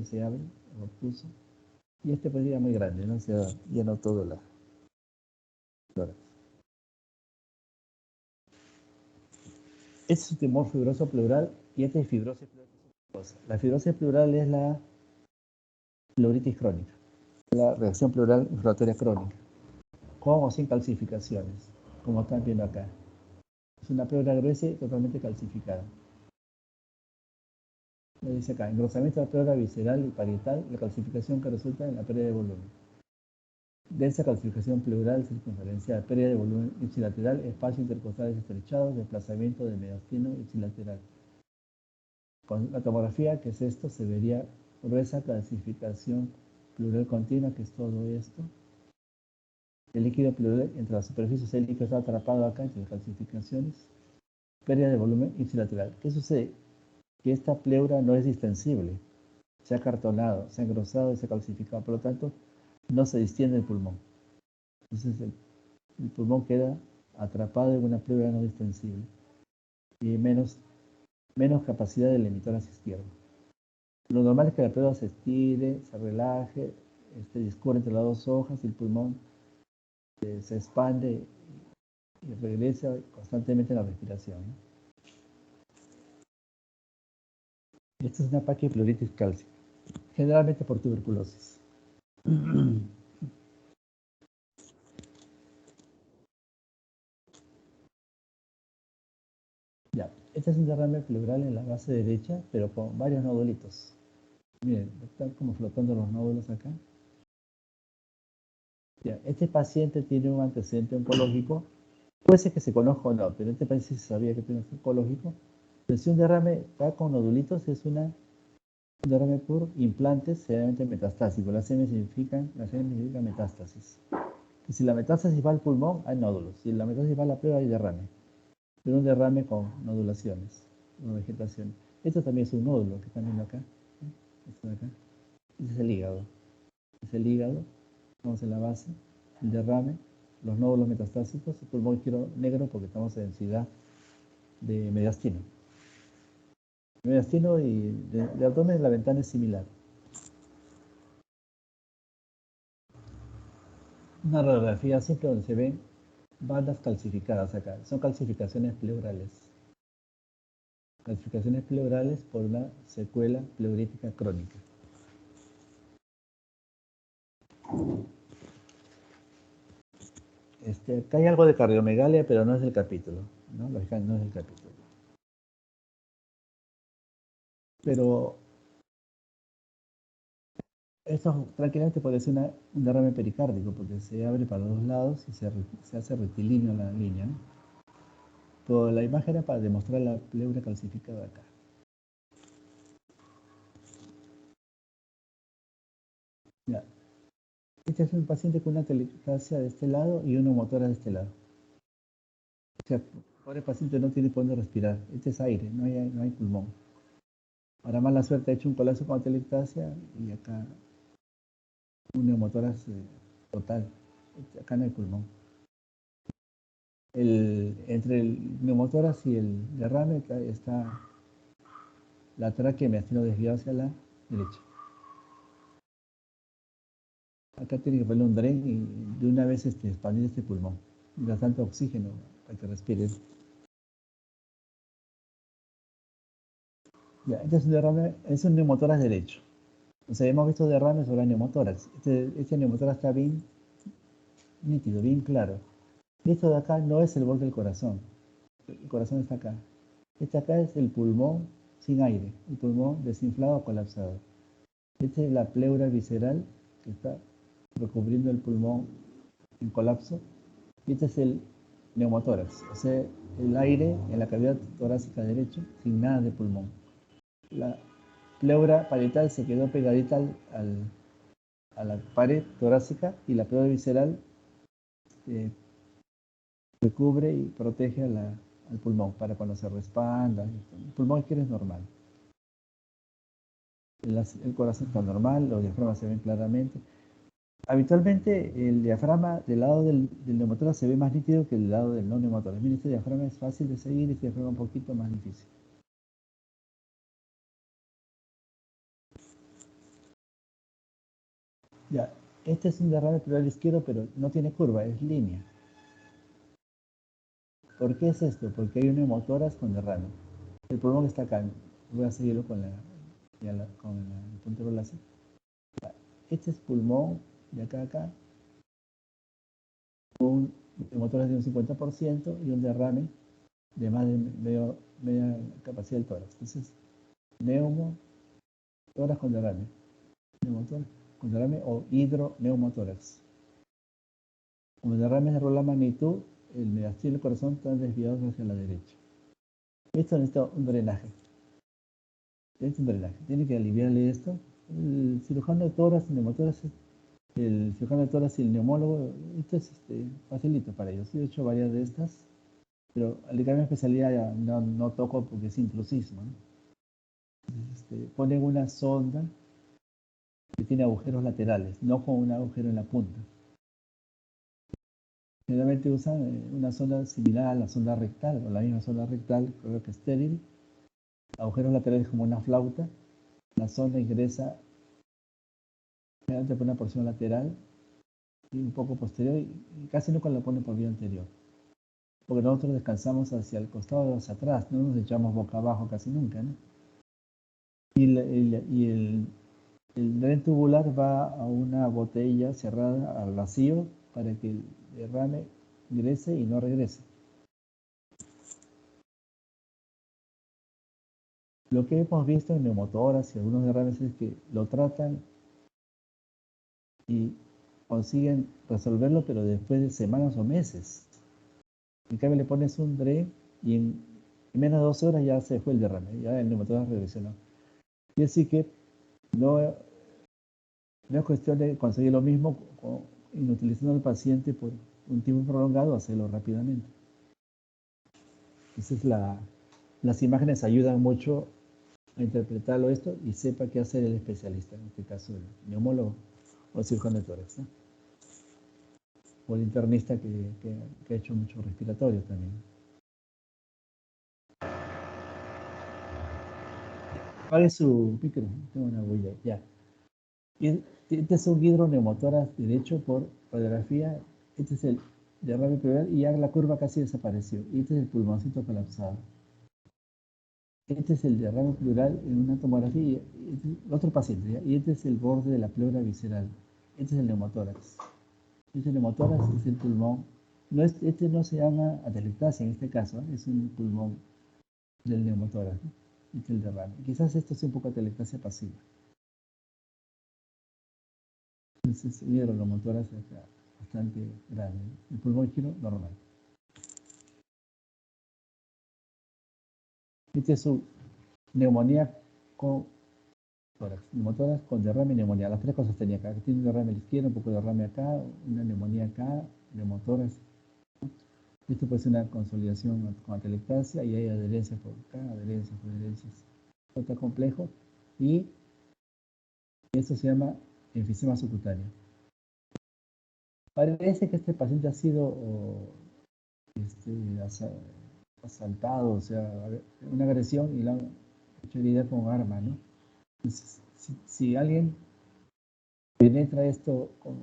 se abre, el obtuso. Y este pues sería muy grande, ¿no? Se llenó todo la flora. Este es un tumor fibroso pleural y este es fibrosis pleural. La fibrosis pleural es la pleuritis crónica, la reacción pleural inflamatoria crónica, con o sin calcificaciones, como están viendo acá. Es una pleura gruesa y totalmente calcificada. Lo dice acá, engrosamiento de la pleura visceral y parietal, la calcificación que resulta en la pérdida de volumen. Densa calcificación pleural circunferencial, pérdida de volumen ipsilateral, espacios intercostales estrechados, desplazamiento del mediastino ipsilateral. Con la tomografía, que es esto, se vería gruesa calcificación pleural continua, que es todo esto. El líquido pleural entre las superficies, el líquido está atrapado acá entre las calcificaciones. Pérdida de volumen ipsilateral. ¿Qué sucede? Que esta pleura no es distensible. Se ha acartonado, se ha engrosado y se ha calcificado. Por lo tanto, no se distiende el pulmón. Entonces, el pulmón queda atrapado en una pleura no distensible y menos capacidad del emisoras izquierdo. Lo normal es que la pleura se estire, se relaje, discurre entre las dos hojas y el pulmón se expande y regresa constantemente a la respiración, ¿no? Esta es una paquipleuritis cálcica, generalmente por tuberculosis. Ya, este es un derrame pleural en la base derecha, pero con varios nodulitos. Miren, están como flotando los nódulos acá. Ya, este paciente tiene un antecedente oncológico, puede ser que se conozca o no, pero este paciente se sabía que tiene un oncológico. Pero si un derrame está con nodulitos, es un derrame por implantes, generalmente metastásico. Las M significa metástasis. Y si la metástasis va al pulmón, hay nódulos. Si la metástasis va a la pleura, hay derrame. Pero un derrame con nodulaciones, una vegetación. Esto también es un nódulo que están viendo acá. Esto de acá. Este es el hígado. Es el hígado. Vamos en la base. El derrame, los nódulos metastásicos, el pulmón izquierdo negro porque estamos en densidad de mediastino. Mediastino y de abdomen la ventana es similar. Una radiografía simple donde se ven bandas calcificadas acá. Son calcificaciones pleurales. Calcificaciones pleurales por una secuela pleurítica crónica. Acá hay algo de cardiomegalia, pero no es el capítulo, ¿no? Lógicamente no es el capítulo. Pero esto tranquilamente puede ser un derrame pericárdico, porque se abre para los dos lados y se hace rectilíneo la línea, ¿no? Pero la imagen era para demostrar la pleura calcificada acá. Ya. Este es un paciente con una telectasia de este lado y una motora de este lado. O sea, Pobre paciente no tiene por dónde respirar. Este es aire, no hay pulmón. Para mala suerte ha hecho un colapso con atelectasia y acá un neumotórax total. Acá no hay pulmón. Entre el neumotórax y el derrame está la tráquea y mediastino desviado hacia la derecha. Acá tiene que ponerle un dren y de una vez expandir este pulmón. Da tanto oxígeno para que respire. Ya, este es un derrame, es un neumotórax derecho. O sea, hemos visto derrames sobre el neumotórax. Este neumotórax está bien nítido, bien claro. Esto de acá no es el borde del corazón. El corazón está acá. Este acá es el pulmón sin aire, el pulmón desinflado o colapsado. Esta es la pleura visceral que está recubriendo el pulmón en colapso. Y este es el neumotórax, o sea, el aire en la cavidad torácica derecha sin nada de pulmón. La pleura parietal se quedó pegadita a la pared torácica y la pleura visceral eh, recubre y protege al pulmón para cuando se respanda. El pulmón izquierdo es normal. El corazón está normal, los diafragmas se ven claramente. Habitualmente el diafragma del lado del neumotórax se ve más nítido que el lado del no neumotórax. Miren, este diafragma es fácil de seguir, este diafragma un poquito más difícil. Ya, este es un derrame pleural izquierdo, pero no tiene curva, es línea. ¿Por qué es esto? Porque hay un neumotórax con derrame. El pulmón está acá. Voy a seguirlo con el puntero láser. Este es pulmón de acá a acá, un neumotórax de un 50% y un derrame de más de media capacidad del tórax. Entonces, neumotórax con derrame. Neumotórax con derrame o hidroneumotórax. Como el derrame es de la magnitud, el mediastino y el corazón están desviados hacia la derecha. Esto necesita un drenaje. Tiene que aliviarle esto. El cirujano de tórax, el neumotórax, el cirujano de tórax y el neumólogo, esto es facilito para ellos. Yo he hecho varias de estas, pero al dedicarme a especialidad ya no toco porque es intrusismo, ¿no? Ponen una sonda que tiene agujeros laterales, no con un agujero en la punta. Generalmente usan una sonda similar a la sonda rectal, o la misma sonda rectal, creo que estéril, agujeros laterales como una flauta. La sonda ingresa generalmente por una porción lateral y un poco posterior, y casi nunca la ponen por vía anterior. Porque nosotros descansamos hacia el costado o hacia atrás, no nos echamos boca abajo casi nunca, ¿no? Y el dren tubular va a una botella cerrada al vacío para que el derrame ingrese y no regrese. Lo que hemos visto en neumotórax y algunos derrames es que lo tratan y consiguen resolverlo, pero después de semanas o meses. En cambio le pones un dren y en menos de 12 horas ya se fue el derrame, ya el neumotórax regresionó. Y así que no es cuestión de conseguir lo mismo inutilizando al paciente por un tiempo prolongado, hacerlo rápidamente. Entonces las imágenes ayudan mucho a interpretarlo esto y sepa qué hacer el especialista, en este caso el neumólogo o el cirujano de tórax, ¿no? O el internista que ha hecho mucho respiratorio también. Apague su micro, tengo una bulla, ya. Este es un hidroneumotórax derecho por radiografía. Este es el derrame pleural y ya la curva casi desapareció. Y este es el pulmoncito colapsado. Este es el derrame pleural en una tomografía. Otro paciente, ¿ya? Y este es el borde de la pleura visceral. Este es el neumotórax. Este neumotórax es el pulmón. Este no se llama atelectasia en este caso, ¿eh? Es un pulmón del neumotórax, ¿no? Este es el derrame. Quizás esto sea un poco atelectasia pasiva. Entonces, un hidroneumotórax bastante grande. El pulmón giro normal. Este es su neumonía con tórax. Neumotórax con derrame y neumonía. Las tres cosas tenía acá. Tiene un derrame a la izquierda, un poco de derrame acá, una neumonía acá, neumotórax. Esto puede ser una consolidación con atelectasia y hay adherencias por acá, adherencias por adherencias. Esto está complejo y esto se llama enfisema subcutáneo. Parece que este paciente ha sido asaltado, o sea, una agresión y la han hecho herida con arma, ¿no? Entonces, si alguien penetra esto con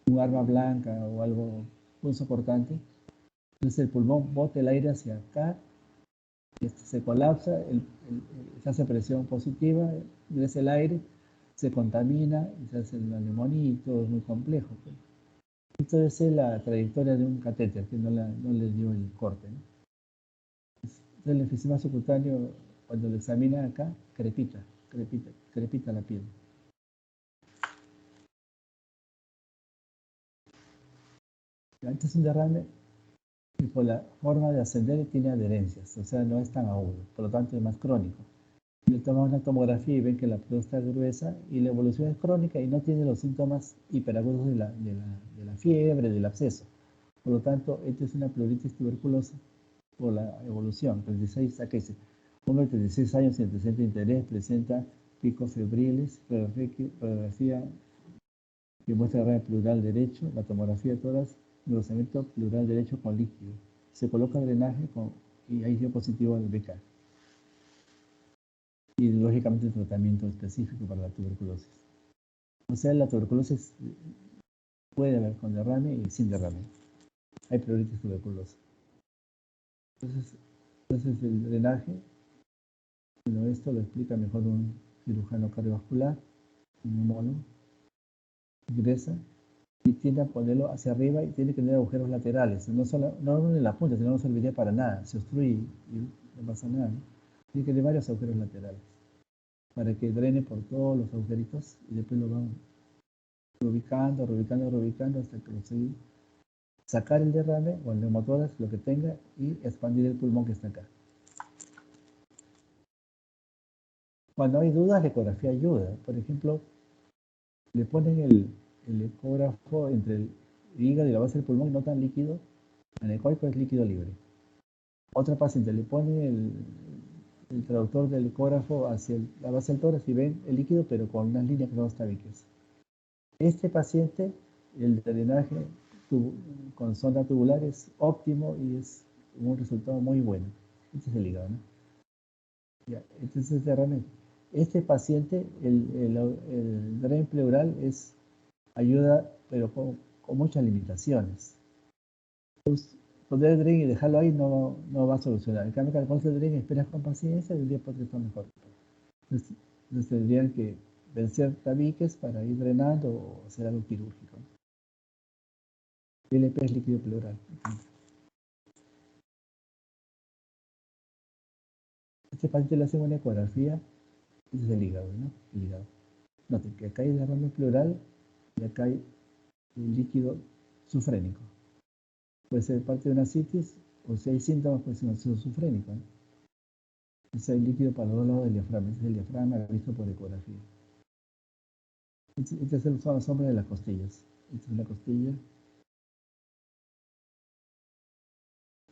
un arma blanca o algo muy soportante, entonces el pulmón bota el aire hacia acá, se colapsa, se hace presión positiva, ingresa el aire, se contamina y se hace la neumonía y todo es muy complejo. Pues. Esto es la trayectoria de un catéter que no le dio el corte. ¿No? El enfisema subcutáneo, cuando lo examina acá, crepita la piel. Antes es un derrame y por la forma de ascender tiene adherencias, o sea, no es tan agudo, por lo tanto es más crónico. Le toman una tomografía y ven que la piel está gruesa y la evolución es crónica y no tiene los síntomas hiperagudos de la fiebre, del absceso. Por lo tanto, esta es una pleuritis tuberculosa por la evolución. 36, acá dice, hombre de 36 años sin antecedente de interés, presenta picos febriles, radiografía que muestra el radio pleural derecho, la tomografía de toras, engrosamiento pleural derecho con líquido. Se coloca drenaje y ahí dio positivo al BK. Y lógicamente el tratamiento específico para la tuberculosis. O sea, la tuberculosis puede haber con derrame y sin derrame. Hay pleuritis tuberculosa. Entonces el drenaje, bueno, esto lo explica mejor un cirujano cardiovascular, un neumólogo, ingresa y tiende a ponerlo hacia arriba y tiene que tener agujeros laterales, no en la punta, sino no serviría para nada, se obstruye y no pasa nada. ¿No? Tiene que tener varios agujeros laterales para que drene por todos los agujeritos y después lo van reubicando hasta que consiga sacar el derrame o el neumotórax, lo que tenga, y expandir el pulmón que está acá. Cuando hay dudas, la ecografía ayuda. Por ejemplo, le ponen el ecógrafo entre el hígado y la base del pulmón y notan líquido. Anecoico es líquido libre. Otra paciente le pone el traductor del ecógrafo hacia la base del tórax y ven el líquido, pero con unas líneas que no tabiques. Este paciente, el drenaje con sonda tubular es óptimo y es un resultado muy bueno. Este es el hígado, ¿no? Ya, entonces, realmente, este paciente, el dren pleural ayuda, pero con muchas limitaciones. Pues, poner el dren y dejarlo ahí no va a solucionar. En cambio, cuando pones el dren y esperas con paciencia, el día por día está mejor. Entonces tendrían que vencer tabiques para ir drenando o hacer algo quirúrgico. LP es líquido pleural. Este paciente le hace una ecografía, ese es el hígado, ¿no? El hígado. Noten que acá hay derrame pleural y acá hay un líquido sufrénico. Puede ser parte de una citis o si hay síntomas puede ser un ácido sufrénico. ¿No? Ese hay líquido para los dos lados del diafragma. Ese es el diafragma visto por ecografía. Este es la sombra de las costillas. Esta es la costilla.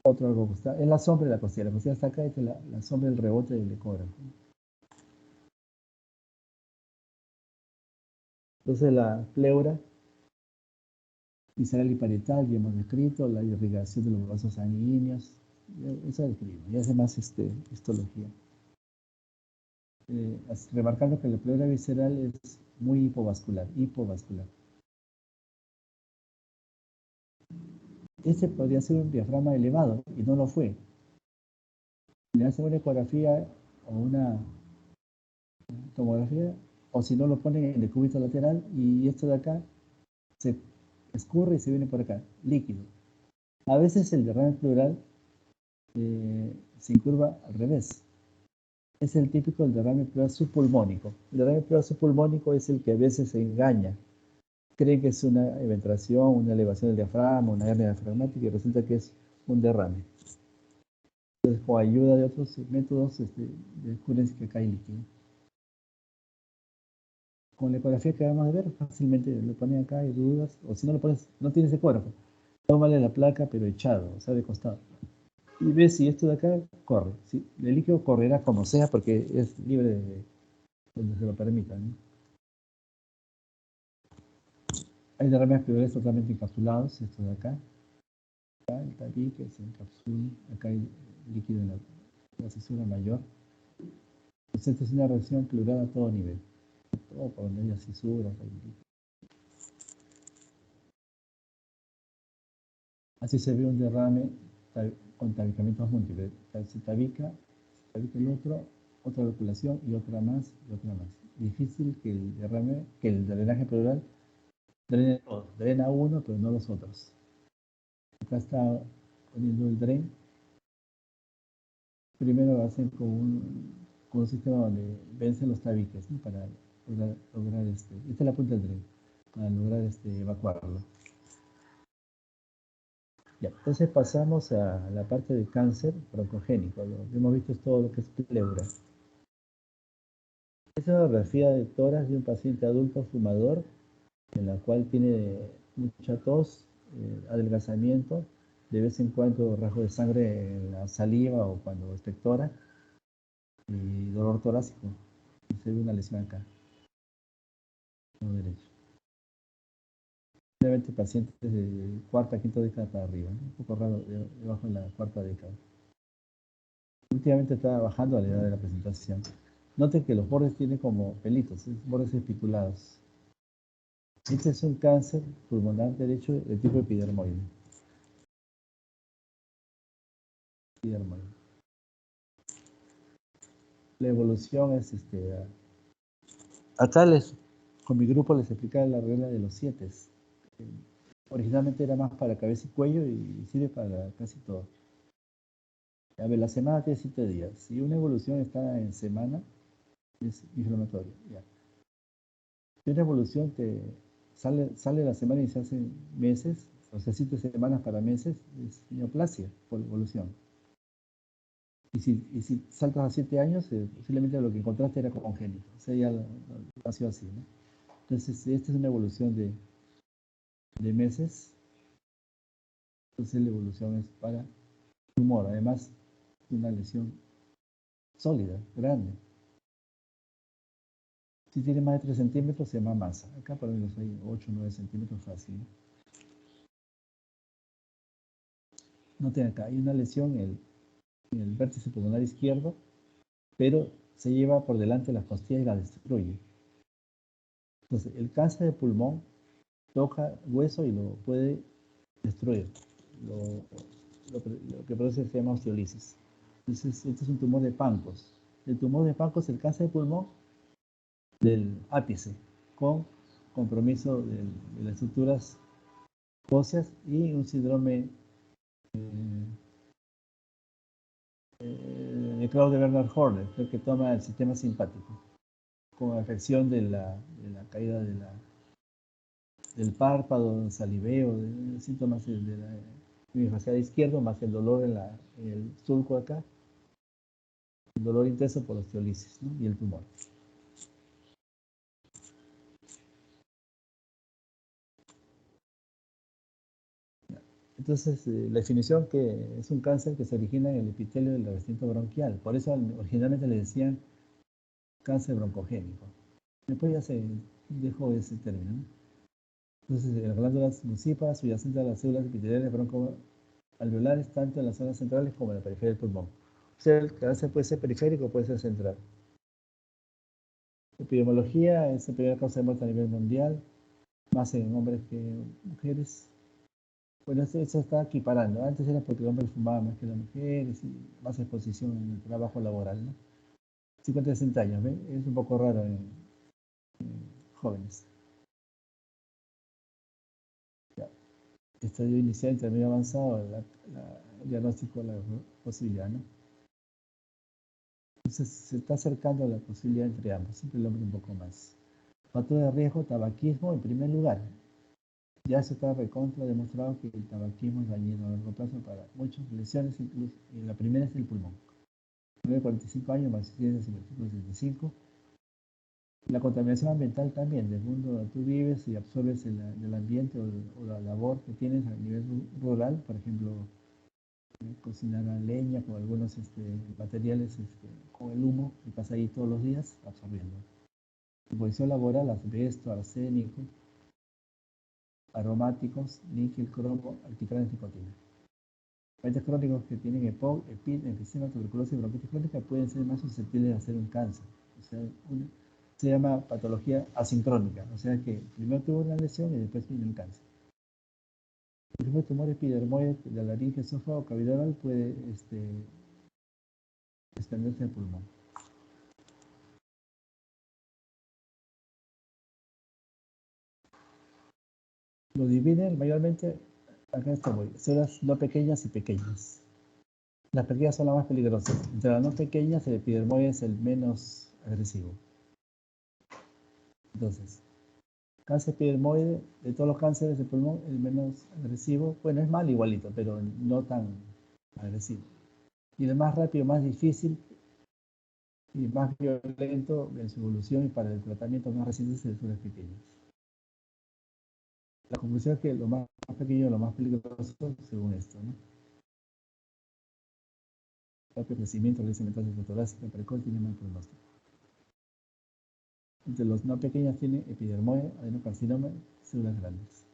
Otro algo que está. Es la sombra de la costilla. La costilla está acá. Esta es la sombra del rebote del ecógrafo. Entonces la pleura visceral y parietal, ya hemos descrito, la irrigación de los vasos sanguíneos, eso describimos, y hace más histología. Remarcando que la pleura visceral es muy hipovascular. Este podría ser un diafragma elevado y no lo fue. Le hacen una ecografía o una tomografía, o si no lo ponen en el cúbito lateral y esto de acá se escurre y se viene por acá, líquido. A veces el derrame pleural se incurva al revés. Es el típico del derrame pleural subpulmónico. El derrame pleural subpulmónico es el que a veces se engaña. Creen que es una eventración, una elevación del diafragma, una hernia diafragmática y resulta que es un derrame. Entonces, con ayuda de otros métodos, descubren que acá hay líquido. Con la ecografía que vamos a ver, fácilmente lo ponen acá, hay dudas, o si no lo pones, no tienes ecógrafo. Tómale la placa, pero echado, o sea, de costado. Y ves si esto de acá corre. ¿Sí? El líquido correrá como sea porque es libre de donde se lo permitan, ¿no? Hay derrames pleurales totalmente encapsulados, esto de acá. Acá el tabique se encapsula, acá hay líquido en la cisura mayor. Entonces esta es una reacción pleural a todo nivel. Todo por donde haya cisuras, hay líquido. Así se ve un derrame con tabicamientos múltiples. Se tabica el otro, otra loculación y otra más y otra más. Difícil que el derrame, que el drenaje pleural drene todo. Drena uno, pero no los otros. Acá está poniendo el dren. Primero lo hacen con un sistema donde vencen los tabiques, ¿no? Para lograr esta es la punta del dren, para lograr evacuarlo. Ya, entonces pasamos a la parte de cáncer broncogénico. Lo que hemos visto es todo lo que es pleura. Es una radiografía de tórax de un paciente adulto fumador, en la cual tiene mucha tos, adelgazamiento, de vez en cuando rasgo de sangre en la saliva o cuando expectora, y dolor torácico. Y se ve una lesión acá, no derecho. Generalmente pacientes de cuarta, quinta década para arriba, ¿no? Un poco raro debajo de la cuarta década. Últimamente está bajando a la edad de la presentación. Noten que los bordes tienen como pelitos, bordes espiculados. Este es un cáncer pulmonar derecho de tipo epidermoide. La evolución es acá con mi grupo les explicaba la regla de los 7. Originalmente era más para cabeza y cuello y sirve para casi todo. A ver, la semana tiene 7 días. Si una evolución está en semana, es inflamatorio. Ya. Si una evolución sale la semana y se hace meses, o sea, 7 semanas para meses, es neoplasia por evolución. Y si saltas a 7 años, posiblemente lo que encontraste era congénito. O sea, ya nació así, ¿no? Entonces, esta es una evolución de meses. Entonces, la evolución es para tumor. Además, una lesión sólida, grande. Si tiene más de 3 centímetros, se llama masa. Acá por lo menos hay 8 o 9 centímetros fácil, ¿no? Noten acá, hay una lesión en el vértice pulmonar izquierdo, pero se lleva por delante las costillas y las destruye. Entonces, el cáncer de pulmón toca hueso y lo puede destruir. Lo que produce se llama osteolisis. Entonces, este es un tumor de Pancos. El tumor de Pancos es el cáncer de pulmón del ápice, con compromiso de las estructuras óseas y un síndrome de Claude Bernard Horner, que toma el sistema simpático, con afección de la caída del párpado, saliveo, de síntomas de la hemisferio izquierdo, más el dolor en el sulco acá, el dolor intenso por osteolisis, ¿no? Y el tumor. Entonces, la definición que es un cáncer que se origina en el epitelio del revestimiento bronquial. Por eso originalmente le decían cáncer broncogénico. Después ya se dejó ese término, ¿no? Entonces, las glándulas mucípadas subyacentes a las células epiteliales broncoalveolares, tanto en las zonas centrales como en la periferia del pulmón. O sea, el cáncer puede ser periférico o puede ser central. Epidemiología es la primera causa de muerte a nivel mundial, más en hombres que en mujeres. Bueno, eso se está equiparando. Antes era porque el hombre fumaba más que las mujeres y más exposición en el trabajo laboral, ¿no? 50 60 años, ¿ven? Es un poco raro en jóvenes. Ya. Estadio inicial, intermedio avanzado, el diagnóstico, la posibilidad, ¿no? Entonces se está acercando a la posibilidad entre ambos, siempre el hombre un poco más. Factor de riesgo, tabaquismo en primer lugar. Ya se está recontra demostrado que el tabaquismo es dañino a largo plazo para muchas lesiones, incluso. Y la primera es el pulmón. 9 45 años más incidencia en el artículo 65. La contaminación ambiental también, del mundo donde tú vives y absorbes el ambiente o la labor que tienes a nivel rural, por ejemplo, cocinar a leña con algunos materiales, con el humo que pasa ahí todos los días, absorbiendo. Composición laboral, asbesto, arsénico, aromáticos, níquel, cromo, alquitrán y nicotina. Pacientes crónicos que tienen EPOC, EPID, enfisema, tuberculosis y bronquitis crónica pueden ser más susceptibles de hacer un cáncer. O sea, se llama patología asincrónica, o sea que primero tuvo una lesión y después viene un cáncer. El primer tumor epidermoide de la laringe, esófago, cavidad oral puede extenderse al pulmón. Lo dividen mayormente, acá está muy, células no pequeñas y pequeñas. Las pequeñas son las más peligrosas. Entre las no pequeñas, el epidermoide es el menos agresivo. Entonces, cáncer epidermoide, de todos los cánceres de pulmón, el menos agresivo. Bueno, es mal igualito, pero no tan agresivo. Y el más rápido, más difícil y más violento en su evolución y para el tratamiento más reciente es de células pequeñas. La conclusión es que lo más pequeño es lo más peligroso según esto, ¿no? El crecimiento, realiza metástasis torácica precoz tiene mal pronóstico. Entre los no pequeños tiene epidermoide, adenocarcinoma, células grandes.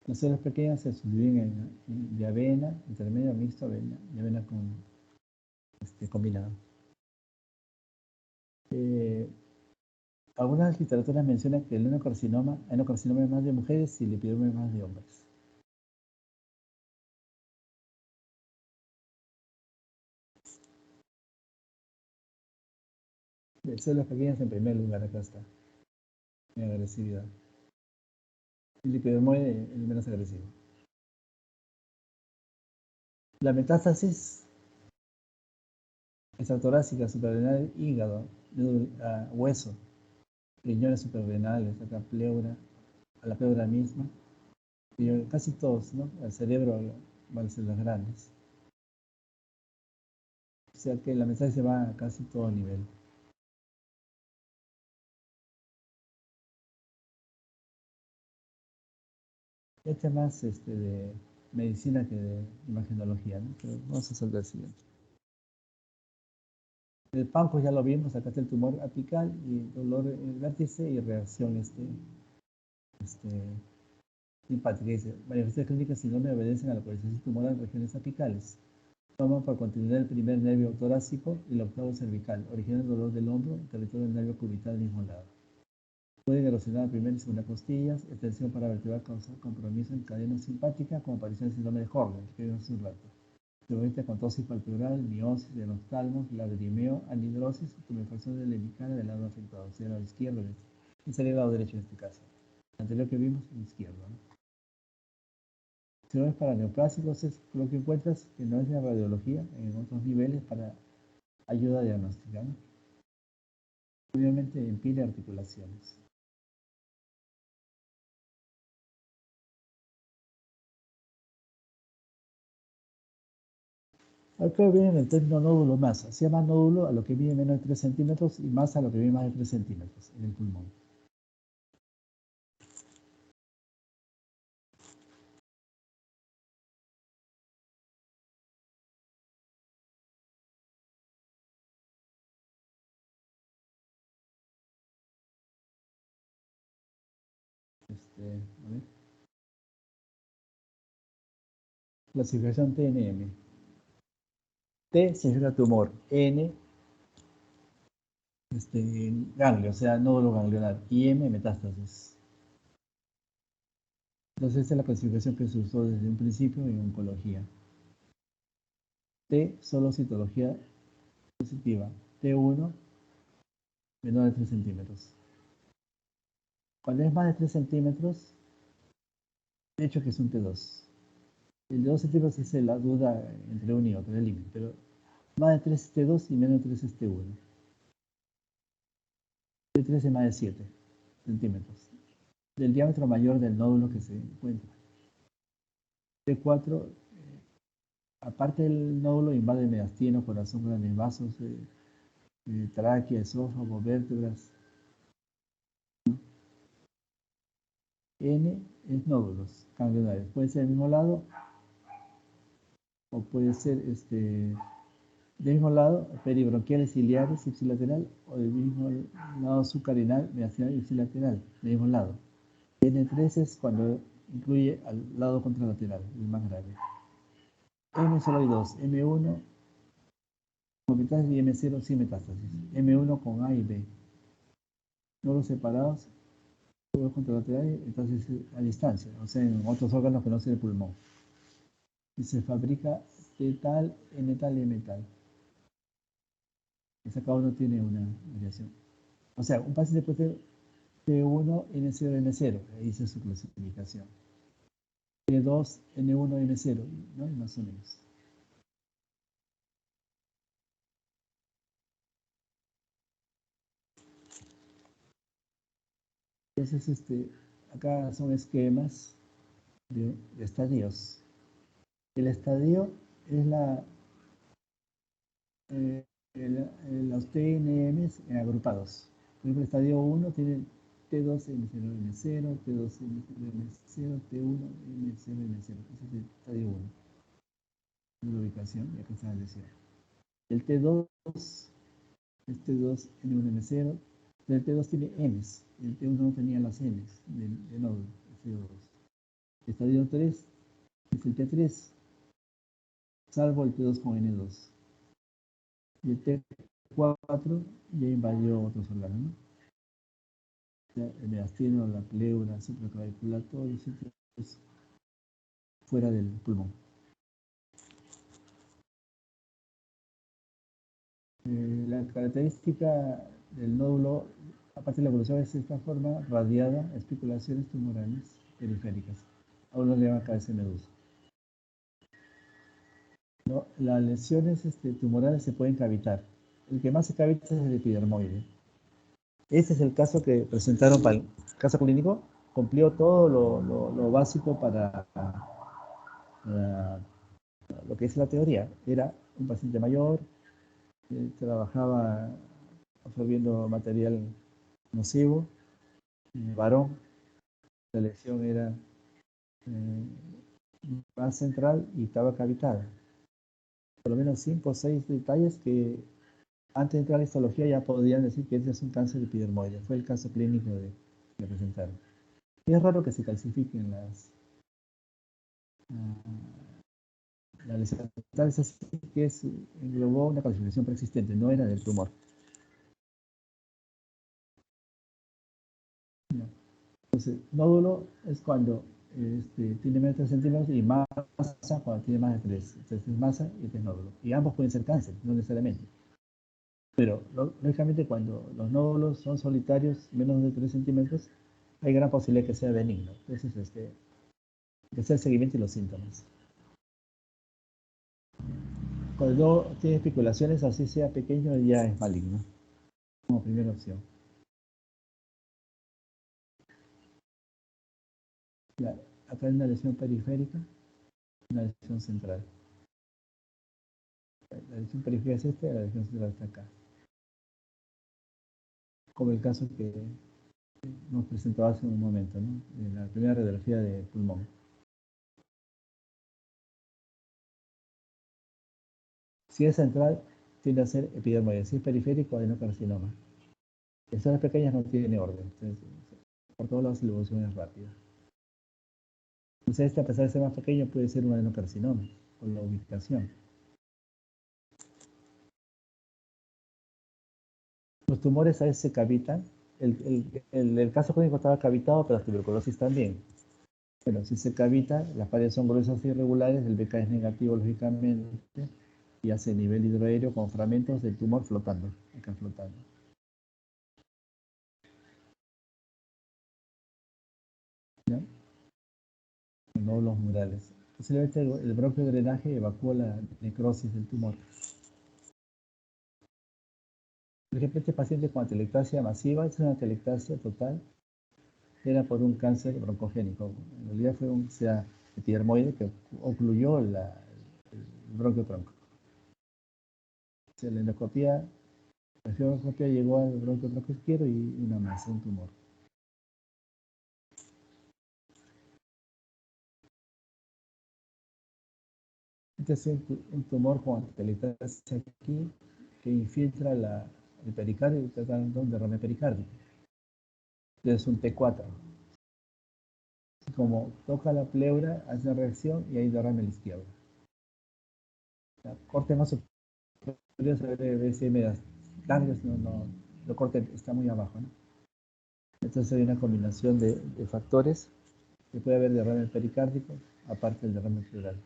Las células pequeñas se subdividen de avena, intermedio, mixto, avena y avena con combinado. Algunas literaturas mencionan que el adenocarcinoma es más de mujeres y el epidermoide es más de hombres. De células pequeñas en primer lugar, acá está, en agresividad. El epidermoide el menos agresivo. La metástasis extratorácica, suprarrenal, hígado, hueso, riñones suprarrenales, acá pleura, a la pleura misma, y casi todos, ¿no? Al cerebro van a ser las grandes. O sea que la metástasis se va a casi todo nivel. Este es más de medicina que de imagenología, ¿no? Pero vamos a saltar al siguiente. El páncreas ya lo vimos, acá está el tumor apical y dolor en el vértice y reacción simpática. Dice, manifestaciones clínicas si no me obedecen a la localización tumoral en regiones apicales. Toman por continuidad el primer nervio torácico y el octavo cervical, originando el dolor del hombro, territorio del nervio cubital del mismo lado. Pueden erosionar la primera y segunda costillas, extensión paravertebral causa compromiso en cadena simpática, como aparición del síndrome de Horner, que vimos hace un rato. Se con tosis palpebral, miosis del oftalmos, lagrimeo, anhidrosis, tumefacción del hemicara del lado afectado, sea el lado izquierdo, y sería el lado derecho en este caso. El anterior que vimos, el izquierdo, ¿no? Si no es para neoplásicos, es lo que encuentras que no es de radiología en otros niveles para ayuda diagnóstica, ¿no? Obviamente en pila de articulaciones. Acá viene el término nódulo masa. Se llama nódulo a lo que mide menos de 3 centímetros y masa a lo que mide más de 3 centímetros en el pulmón. A ver. Clasificación TNM. T significa tumor, N ganglio, o sea, nódulo ganglionar, y M metástasis. Entonces, esta es la clasificación que se usó desde un principio en oncología. T, solo citología positiva. T1, menor de 3 centímetros. Cuando es más de 3 centímetros, de hecho que es un T2. El de 2 centímetros es la duda entre uno y otro, el límite, pero más de 3 es T2 y menos de 3 es T1. T3 es más de 7 centímetros. Del diámetro mayor del nódulo que se encuentra. T4 aparte del nódulo, invade el mediastino, corazón, grandes vasos, tráquea, esófago, vértebras. N es nódulos ganglionarios. Puede ser del mismo lado o puede ser del mismo lado, peribronquiales, ciliares, ipsilateral, o del mismo lado subcarinal, mediastinal, ipsilateral, del mismo lado. N3 es cuando incluye al lado contralateral, el más grave. M solo hay dos, M1 con metástasis y M0 sin metástasis. M1 con A y B. Nódulos separados, nódulos contralaterales, entonces a distancia, o sea, en otros órganos que no son el pulmón. Y se fabrica T tal, N tal y M tal. Cada uno tiene una variación. O sea, un paciente puede ser T1, N0, M0, ahí dice su clasificación. T2, N1, M0, ¿no? Más o menos. Entonces, acá son esquemas de estadios. El estadio es los TNMs agrupados. Por ejemplo, el estadio 1 tiene T2, M0, M0, T2, M0, M0, T1, M0, M0. Ese es el estadio 1. La ubicación, y acá está la lesión. El T2 es T2, N1, M0. El T2 tiene Ms. El T1 no tenía las Ms de nódulo, el CO2. El estadio 3 es el T3, salvo el T2 con N2. Y el T4 ya invadió otros órganos, ¿no? El mediastino, la pleura, supraclavicular, todos los sitios fuera del pulmón. La característica del nódulo, aparte de la evolución, es esta forma radiada, especulaciones tumorales periféricas. A uno le llama cabeza de medusa. ¿No? Las lesiones tumorales se pueden cavitar. El que más se cavita es el epidermoide. Este es el caso que presentaron para el caso clínico. Cumplió todo lo básico para lo que es la teoría. Era un paciente mayor, trabajaba absorbiendo material nocivo, varón, la lesión era más central y estaba cavitada. Por lo menos 5 o 6 detalles que antes de entrar a la histología ya podían decir que ese es un cáncer epidermoide. Fue el caso clínico que presentaron. Y es raro que se calcifiquen las lesiones. Tal es así que englobó una calcificación preexistente, no era del tumor. Entonces, nódulo es cuando tiene menos de 3 centímetros y masa cuando tiene más de 3. Entonces es masa y este es nódulo. Y ambos pueden ser cáncer, no necesariamente. Pero, lógicamente, cuando los nódulos son solitarios, menos de 3 centímetros, hay gran posibilidad que sea benigno. Entonces, que sea el seguimiento y los síntomas. Cuando tiene especulaciones, así sea pequeño, ya es maligno. Como primera opción. Acá hay una lesión periférica, una lesión central. La lesión periférica es esta y la lesión central está acá. Como el caso que nos presentaba hace un momento, ¿no? En la primera radiografía de pulmón. Si es central, tiende a ser epidermoide. Si es periférico, adenocarcinoma. En zonas pequeñas no tiene orden. Entonces, por todos lados la evolución es rápida. Entonces, a pesar de ser más pequeño, puede ser un adenocarcinoma, por la ubicación. Los tumores a veces se cavitan. El caso clínico estaba cavitado, pero la tuberculosis también. Bueno, si se cavita, las paredes son gruesas e irregulares, el BK es negativo, lógicamente, y hace nivel hidroaéreo con fragmentos del tumor flotando, acá flotando. ¿Ya? Nódulos murales. Posiblemente el bronquio drenaje evacuó la necrosis del tumor. Por ejemplo, este paciente con atelectasia masiva, es una atelectasia total, era por un cáncer broncogénico. En realidad fue un epidermoide que ocluyó bronquio tronco. La endoscopía llegó al bronquio tronco izquierdo y una masa, un tumor. Este es un tumor con atelectasia aquí que infiltra el pericardio y está dando un derrame pericárdico. Es un T4. Como toca la pleura, hace una reacción y hay derrame a la izquierda. La corte más superior de BCM largos, lo corte está muy abajo, ¿no? Entonces hay una combinación de factores que puede haber derrame pericárdico, aparte del derrame pleural.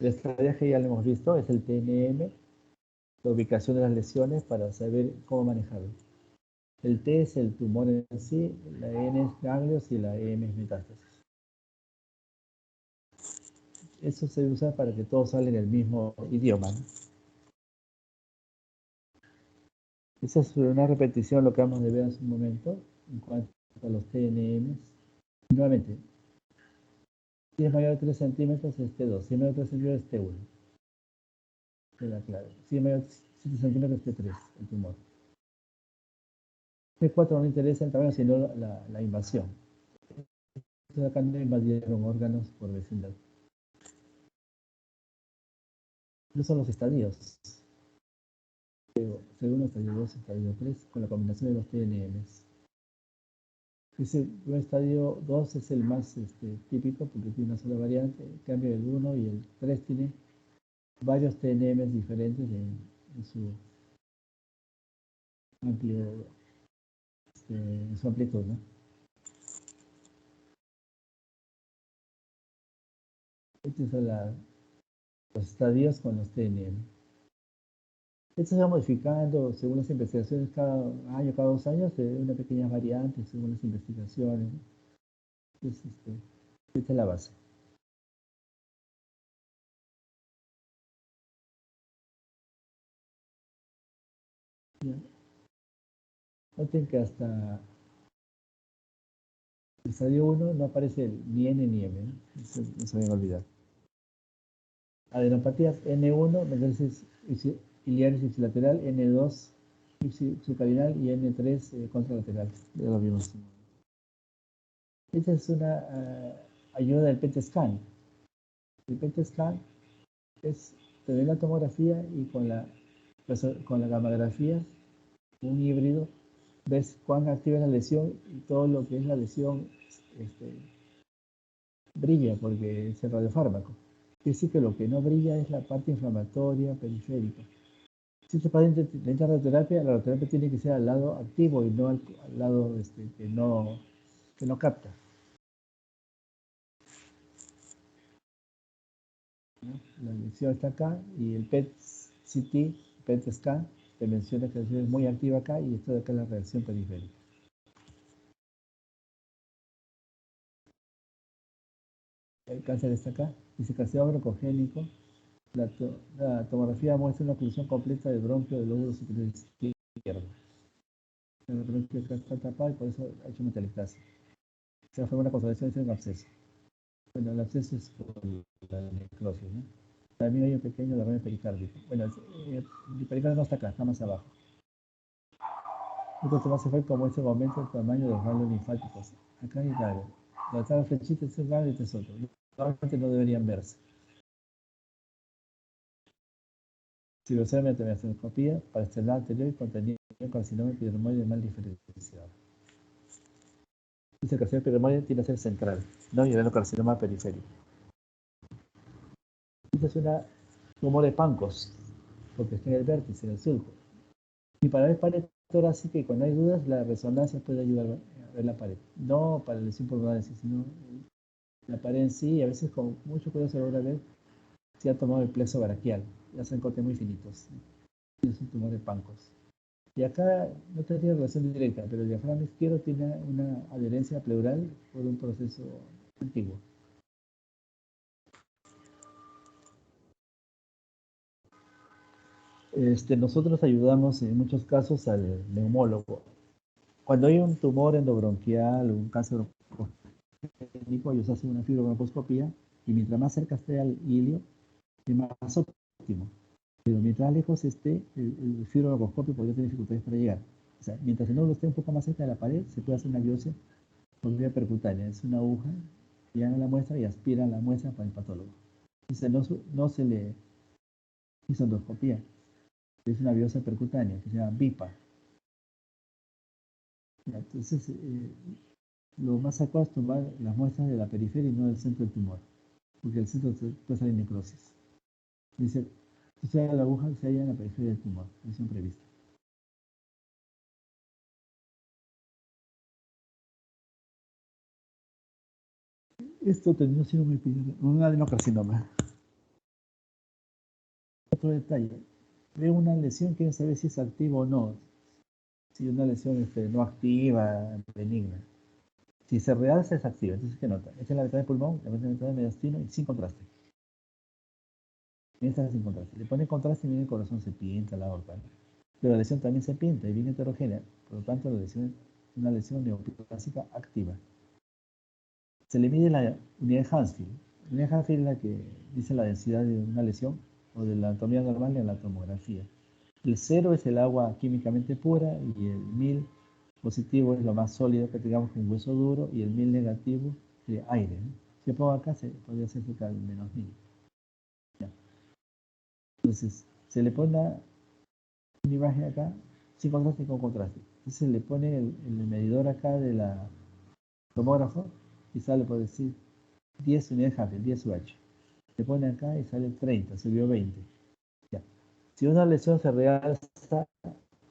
La estrategia que ya lo hemos visto es el TNM, la ubicación de las lesiones para saber cómo manejarlo. El T es el tumor en sí, la N es ganglios y la M es metástasis. Eso se usa para que todos hablen el mismo idioma, ¿no? Esa es una repetición, lo que acabamos de ver hace un momento, en cuanto a los TNMs. Nuevamente, si es mayor de 3 centímetros es T2, si es mayor de 3 centímetros es T1. Queda claro. Si es mayor de 7 centímetros es T3, el tumor. T4 no le interesa el tamaño, sino la invasión. Entonces acá no invadieron órganos por vecindad. Esos son los estadios. Segundo, estadio 2, estadio 3, con la combinación de los TNMs. El estadio 2 es el más típico porque tiene una sola variante. En cambio, el 1 y el 3 tienen varios TNMs diferentes en su amplio, en su amplitud, ¿no? Estos son los estadios con los TNM. Esto se va modificando según las investigaciones cada año, cada 2 años, una pequeña variante según las investigaciones. Entonces, esta es la base. ¿Ya? Noten que hasta el estadio 1 no aparece ni N ni M, ¿no? Eso no se vayan a olvidar. Adenopatías N1, metástasis iliaris ipsilateral, N2 subcarinal y N3 contralateral. Ya lo vimos. Esta es una ayuda del PET scan. El PET scan es tener la tomografía y con la gammagrafía, un híbrido, ves cuán activa es la lesión y todo lo que es la lesión brilla porque es el radiofármaco. Quiere decir que lo que no brilla es la parte inflamatoria periférica. Si este paciente necesita radioterapia, la radioterapia tiene que ser al lado activo y no al lado que no capta. ¿No? La lesión está acá y el PET-CT, PET-scan, te menciona que la lesión es muy activa acá y esto de acá es la reacción periférica. El cáncer está acá, dice carcinoma broncogénico. La tomografía muestra una oclusión completa del bronquio del lóbulo superior izquierdo. El bronquio acá está tapado y por eso ha hecho metalitasia. Se forma una consolidación de un absceso. Bueno, el absceso es por la necrosis, ¿no? También hay un pequeño derrame pericárdico. Bueno, el pericardio no está acá, está más abajo. Esto se va a hacer como este aumento el tamaño de los ganglios linfáticos. Acá hay ganglios. La otra flechita es un ganglio y este es otro. Normalmente no deberían verse. Cirugía mediante mastoscopía para externar anterior y contenido carcinoma epidermoide mal diferenciado. El carcinoma epidermoide tiene que ser central, no y el carcinoma periférico. Esta es una tumor de Pancos, porque está en el vértice, en el surco. Y para ver pared torácica, y cuando hay dudas, la resonancia puede ayudar a ver la pared. No para la lesión pulmonar, sino la pared en sí, y a veces con mucho cuidado se logra ver si ha tomado el plexo braquial. Ya son cortes muy finitos. Es un tumor de Pancos. Y acá no tiene relación directa, pero el diafragma izquierdo tiene una adherencia pleural por un proceso antiguo. Nosotros ayudamos en muchos casos al neumólogo. Cuando hay un tumor endobronquial o un cáncer bronquial, ellos hacen una fibrobroncoskopía Y mientras más cerca esté al ilio, es más óptimo. Pero mientras lejos esté, el fibrobroscopio podría tener dificultades para llegar. O sea, mientras el nódulo esté un poco más cerca de la pared, se puede hacer una biopsia por vía percutánea. Es una aguja, llegan a la muestra y aspiran la muestra para el patólogo. Entonces no se le hizo endoscopía. Es una biopsia percutánea que se llama BIPA. Entonces, lo más adecuado es tomar las muestras de la periferia y no del centro del tumor, porque el centro puede salir necrosis. Dice, si la aguja se halla en la periferia del tumor, visión prevista. Esto terminó siendo un adenocarcinoma. Otro detalle, ve una lesión, quieren saber si es activa o no. Si una lesión no activa, benigna. Si se realza, es activa. Entonces, ¿qué nota? Esta es la ventana del pulmón, la ventana del mediastino y sin contraste. Esta es sin contraste. Le pone contraste y viene el corazón, se pinta la aorta. Pero la lesión también se pinta y bien heterogénea. Por lo tanto, la lesión es una lesión neoplásica activa. Se le mide la unidad de Hansfield. La unidad de Hansfield es la que dice la densidad de una lesión o de la anatomía normal en la tomografía. El 0 es el agua químicamente pura y el 1000 positivo es lo más sólido que tengamos con hueso duro y el 1000 negativo de aire. ¿No? Si yo pongo acá, podría ser cerca del -1000. Ya. Entonces, se le pone una imagen acá sin contraste y con contraste. Entonces se le pone el medidor acá de la tomógrafo y sale por decir 10 unidades Hubble, 10 UH. Se pone acá y sale 30, subió 20. Ya. Si una lesión se realza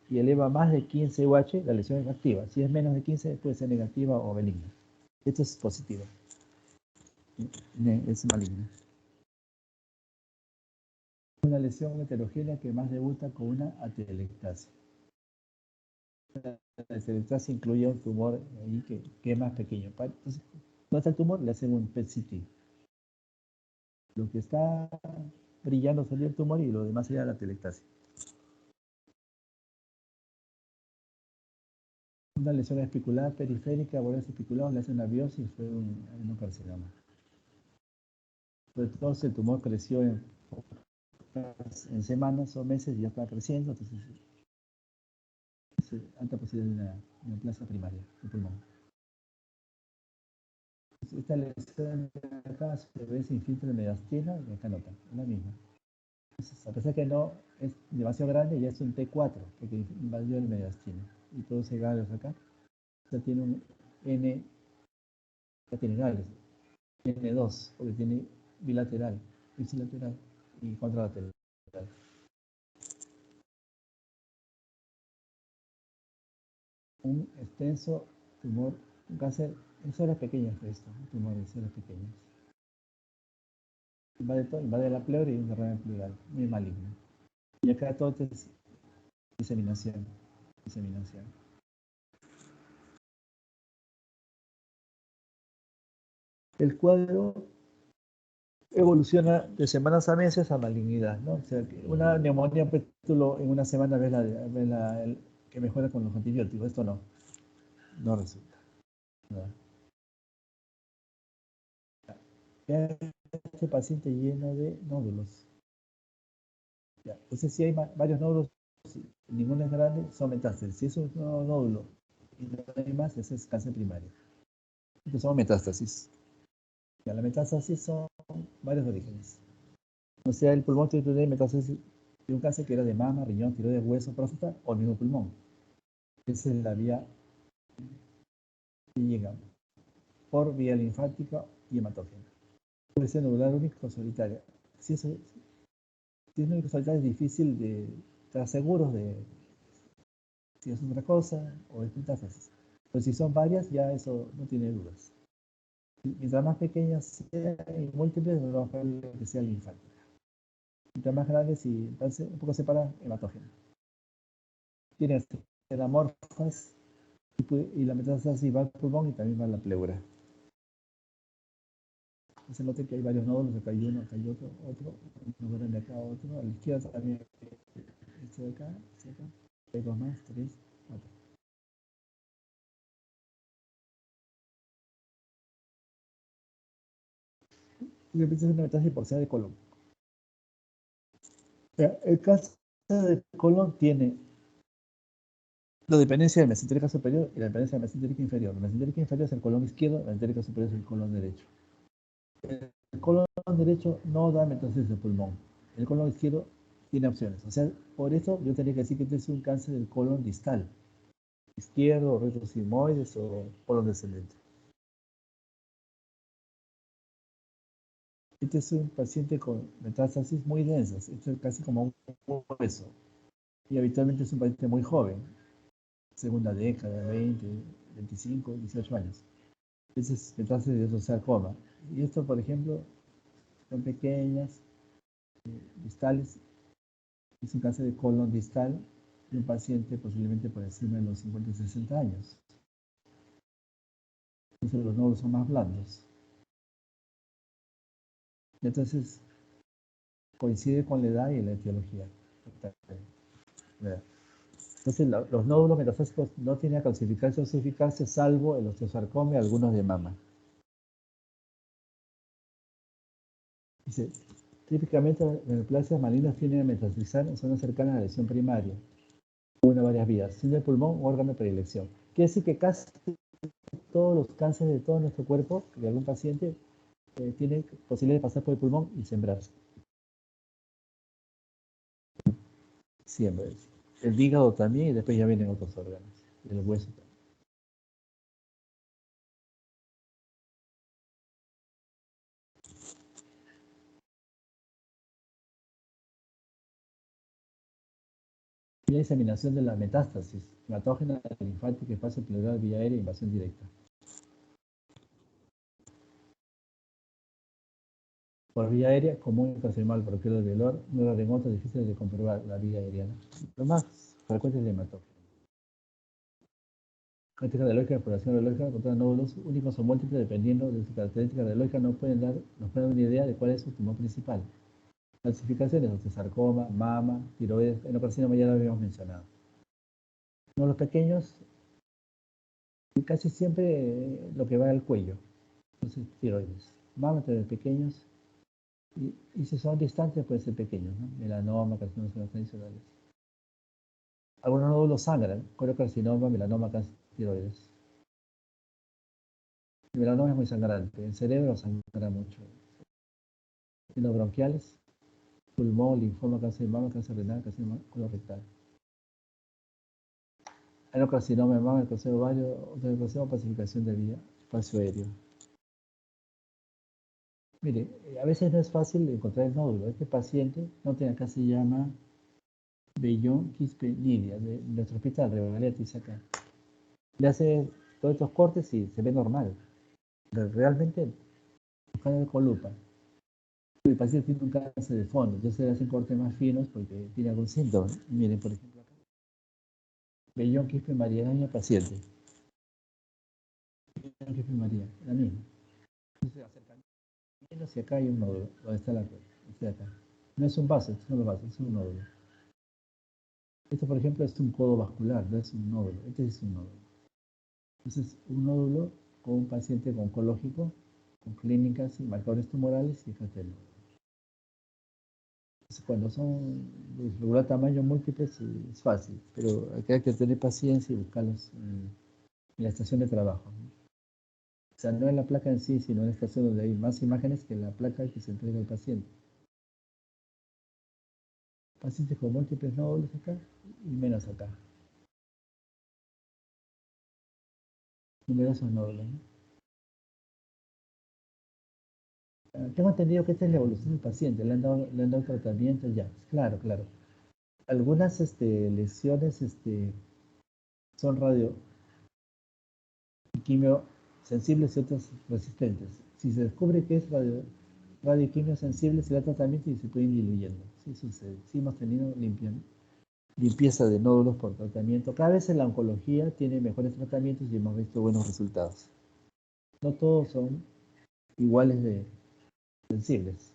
y eleva más de 15 UH, la lesión es activa. Si es menos de 15, puede ser negativa o benigna. Esto es positivo. Es maligna. Una lesión heterogénea que más debuta con una atelectasia. La atelectasia incluye un tumor ahí que es más pequeño. Entonces, ¿dónde está el tumor? Le hacen un PET-CT. Lo que está brillando sería el tumor y lo demás sería la atelectasia. Una lesión especular periférica, bordes especulados, le hacen una biopsia y fue un carcinoma. Entonces el tumor creció en semanas o meses y ya está creciendo, entonces es alta posibilidad de una plaza primaria del pulmón. Esta lesión de acá se ve se infiltra en mediastina y acá nota, es la misma. Entonces, a pesar que no es demasiado grande, ya es un T4, porque invadió el mediastino. Y produce galos acá. Ya tiene un N, ya tiene galos. N2, porque tiene bilateral, ipsilateral y contralateral. Un extenso tumor, un cáncer en células pequeñas, esto, un tumor en células pequeñas. Invade la pleura y un derrame pleural, muy maligno. Y acá todo es diseminación. El cuadro evoluciona de semanas a meses a malignidad, ¿no? O sea, que una neumonía pétulo en una semana que mejora con los antibióticos. Esto no resulta. ¿No? Este paciente lleno de nódulos. Ya. Entonces, si hay varios nódulos, ninguno es grande, son metástasis. Si es un nódulo y no hay más, ese es cáncer primario. Entonces, son metástasis. Ya, la metástasis son varios orígenes. O sea, el pulmón tiene metástasis de un cáncer que era de mama, riñón, tiroides, hueso, próstata o el mismo pulmón. Esa es la vía que llega por vía linfática y hematógena. Puede ser nodular único o solitaria. Si es único o solitaria es difícil de estar seguros de si es otra cosa o es metástasis. Pero si son varias, ya eso no tiene dudas. Mientras más pequeñas sean y múltiples, no va a que sea linfática. Mientras más grandes y entonces un poco separadas, hematógena. Tiene ser amorfas y la metástasis va al pulmón y también va a la pleura. Se nota que hay varios nódulos, acá hay uno, acá hay otro, uno grande acá, otro, a la izquierda también, este de acá, hay dos más, tres, cuatro. Y empieza a ser una metástasis por sea de colon. El cáncer de colon tiene la dependencia del mesentérica superior y la dependencia del mesentérica inferior. La mesentérica inferior es el colon izquierdo, la mesentérica superior es el colon derecho. El colon derecho no da metástasis de pulmón. El colon izquierdo tiene opciones. O sea, por eso yo tendría que decir que este es un cáncer del colon distal, izquierdo, recto sigmoides o colon descendente. Este es un paciente con metástasis muy densas. Este es casi como un hueso. Y habitualmente es un paciente muy joven, segunda década, 20, 25, 18 años. Ese es metástasis de otro sarcoma. Y esto, por ejemplo, son pequeñas, distales. Es un cáncer de colon distal de un paciente posiblemente por encima de los 50 y 60 años. Entonces los nódulos son más blandos. Entonces coincide con la edad y la etiología. Entonces los nódulos metastásicos no tienen calcificación o eficacia salvo el osteosarcoma y algunos de mama. Dice, típicamente las neoplasias malignas tienden a metastasizar en zonas cercanas a la lesión primaria, una o varias vías, siendo el pulmón un órgano de predilección. Quiere decir que casi todos los cánceres de todo nuestro cuerpo, de algún paciente, tienen posibilidad de pasar por el pulmón y sembrarse. Siempre. El hígado también y después ya vienen otros órganos. El hueso también. Y la diseminación de la metástasis, hematógena, linfática, espacio pleural, vía aérea e invasión directa. Por vía aérea, común y confirmado por el velor, no remoto, difícil de comprobar la vía aérea. Lo más frecuente es el hematógeno. Característica radiológica, exploración radiológica, contra nódulos únicos o múltiples, dependiendo de su característica radiológica, nos pueden dar una idea de cuál es su tumor principal. Clasificaciones, osteosarcoma, mama, tiroides, endocarcinoma, ya lo habíamos mencionado. Los pequeños, casi siempre lo que va al cuello, entonces tiroides. Mama, tiroides pequeños, y si son distantes pueden ser pequeños, ¿no? Melanoma, carcinomas tradicionales. Algunos nódulos sangran, colocarcinoma, melanoma, cáncer, tiroides. El melanoma es muy sangrante, el cerebro sangra mucho. En los bronquiales, pulmón, linfoma, cáncer de mama, cáncer renal, cáncer colorectal. Adenocarcinoma de mama, el cáncer ovario, adenocarcinoma, pacificación de vía, espacio aéreo. Mire, a veces no es fácil encontrar el nódulo. Este paciente, noten acá se llama Bellón Quispe Nidia, de nuestro hospital, Revaliatis acá. Le hace todos estos cortes y se ve normal. Pero realmente, buscando con lupa. El paciente tiene un cáncer de fondo, entonces se le hacen cortes más finos porque tiene algún síntoma. Miren, por ejemplo, acá. Bellón Quispe María, es paciente. Bellón Quispe María, la misma. Entonces, acercamiento hacia acá hay un nódulo, donde está la este acá. No es un vaso, esto no es un vaso, es un nódulo. Esto, por ejemplo, es un codo vascular, no es un nódulo. Este es un nódulo. Entonces, un nódulo con un paciente oncológico, con clínicas y marcadores tumorales y acá está el nódulo. Entonces, cuando son de regular tamaño múltiples es fácil, pero aquí hay que tener paciencia y buscarlos en la estación de trabajo, ¿no? O sea, no en la placa en sí, sino en la estación donde hay más imágenes que en la placa que se entrega al paciente. Pacientes con múltiples nódulos acá y menos acá. Numerosos nódulos, ¿no? Tengo entendido que esta es la evolución del paciente, le han dado tratamiento ya. Claro, claro. Algunas lesiones son radio y quimio sensibles y otras resistentes. Si se descubre que es radio y quimio sensible, se da tratamiento y se pueden diluyendo. Sí sucede. Sí hemos tenido limpieza de nódulos por tratamiento. Cada vez en la oncología tiene mejores tratamientos y hemos visto buenos resultados. No todos son iguales de sensibles.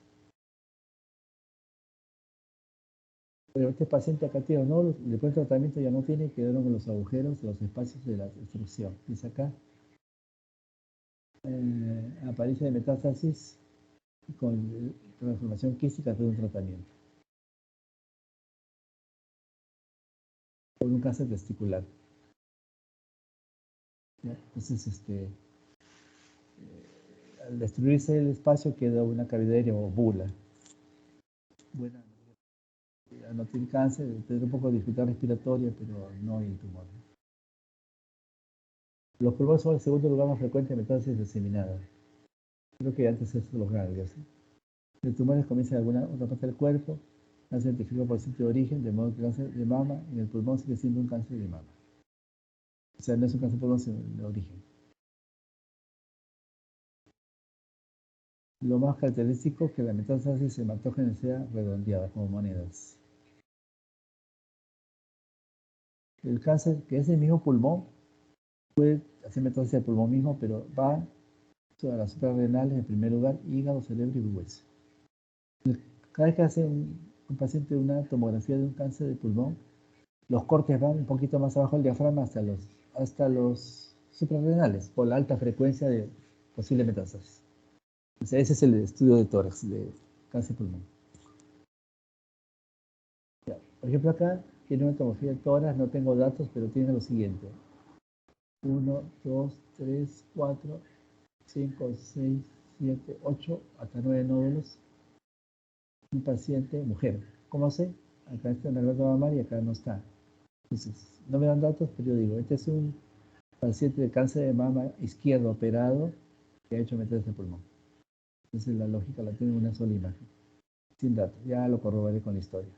Pero este paciente acá tiene nódulos, después del tratamiento ya no tiene, quedaron en los agujeros, los espacios de la destrucción. Dice acá, aparición de metástasis con transformación quística de un tratamiento. Con un cáncer testicular. ¿Ya? Entonces, al destruirse el espacio queda una cavidad aérea o bula. Buena, no tiene cáncer, tiene un poco de dificultad respiratoria, pero no hay tumor. Los pulmones son el segundo lugar más frecuente de metástasis diseminadas. Creo que antes es los ganglios. Los tumores comienzan en alguna otra parte del cuerpo, cáncer identificado por el sitio de origen, de modo que el cáncer de mama en el pulmón sigue siendo un cáncer de mama. O sea, no es un cáncer de pulmón, sino de origen. Lo más característico es que la metástasis hematógena sea redondeada, como monedas. El cáncer, que es el mismo pulmón, puede hacer metástasis al pulmón mismo, pero va a las suprarrenales en primer lugar, hígado, cerebro y hueso. Cada vez que hace un paciente una tomografía de un cáncer de pulmón, los cortes van un poquito más abajo del diafragma hasta los suprarrenales, por la alta frecuencia de posible metástasis. O sea, ese es el estudio de tórax, de cáncer de pulmón. Ya. Por ejemplo, acá tiene una tomografía de tórax, no tengo datos, pero tiene lo siguiente. 1, 2, 3, 4, 5, 6, 7, 8, hasta 9 nódulos. Un paciente, mujer. ¿Cómo sé? Acá está en la glándula mamaria y acá no está. Entonces, no me dan datos, pero yo digo, este es un paciente de cáncer de mama izquierdo operado que ha hecho meterse el pulmón. Entonces la lógica la tiene en una sola imagen, sin datos. Ya lo corroboré con la historia.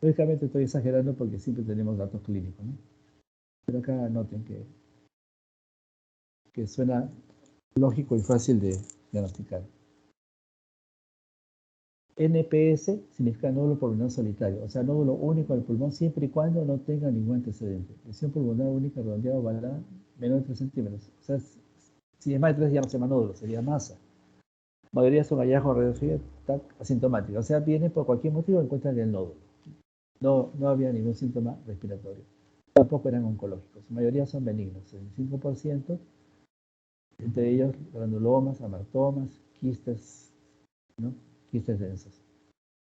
Lógicamente estoy exagerando porque siempre tenemos datos clínicos, ¿no? Pero acá noten que suena lógico y fácil de diagnosticar. NPS significa nódulo pulmonar solitario, o sea, nódulo único del pulmón siempre y cuando no tenga ningún antecedente. Lesión pulmonar única redondeada ovalada menor de 3 centímetros. O sea, si es más de 3 ya no se llama nódulo, sería masa. La mayoría son hallazgos radiológicos asintomáticos, o sea, viene por cualquier motivo encuentran el nódulo. No había ningún síntoma respiratorio. Tampoco eran oncológicos. La mayoría son benignos, el 5%, entre ellos granulomas, amartomas, quistes, ¿no? Quistes densos.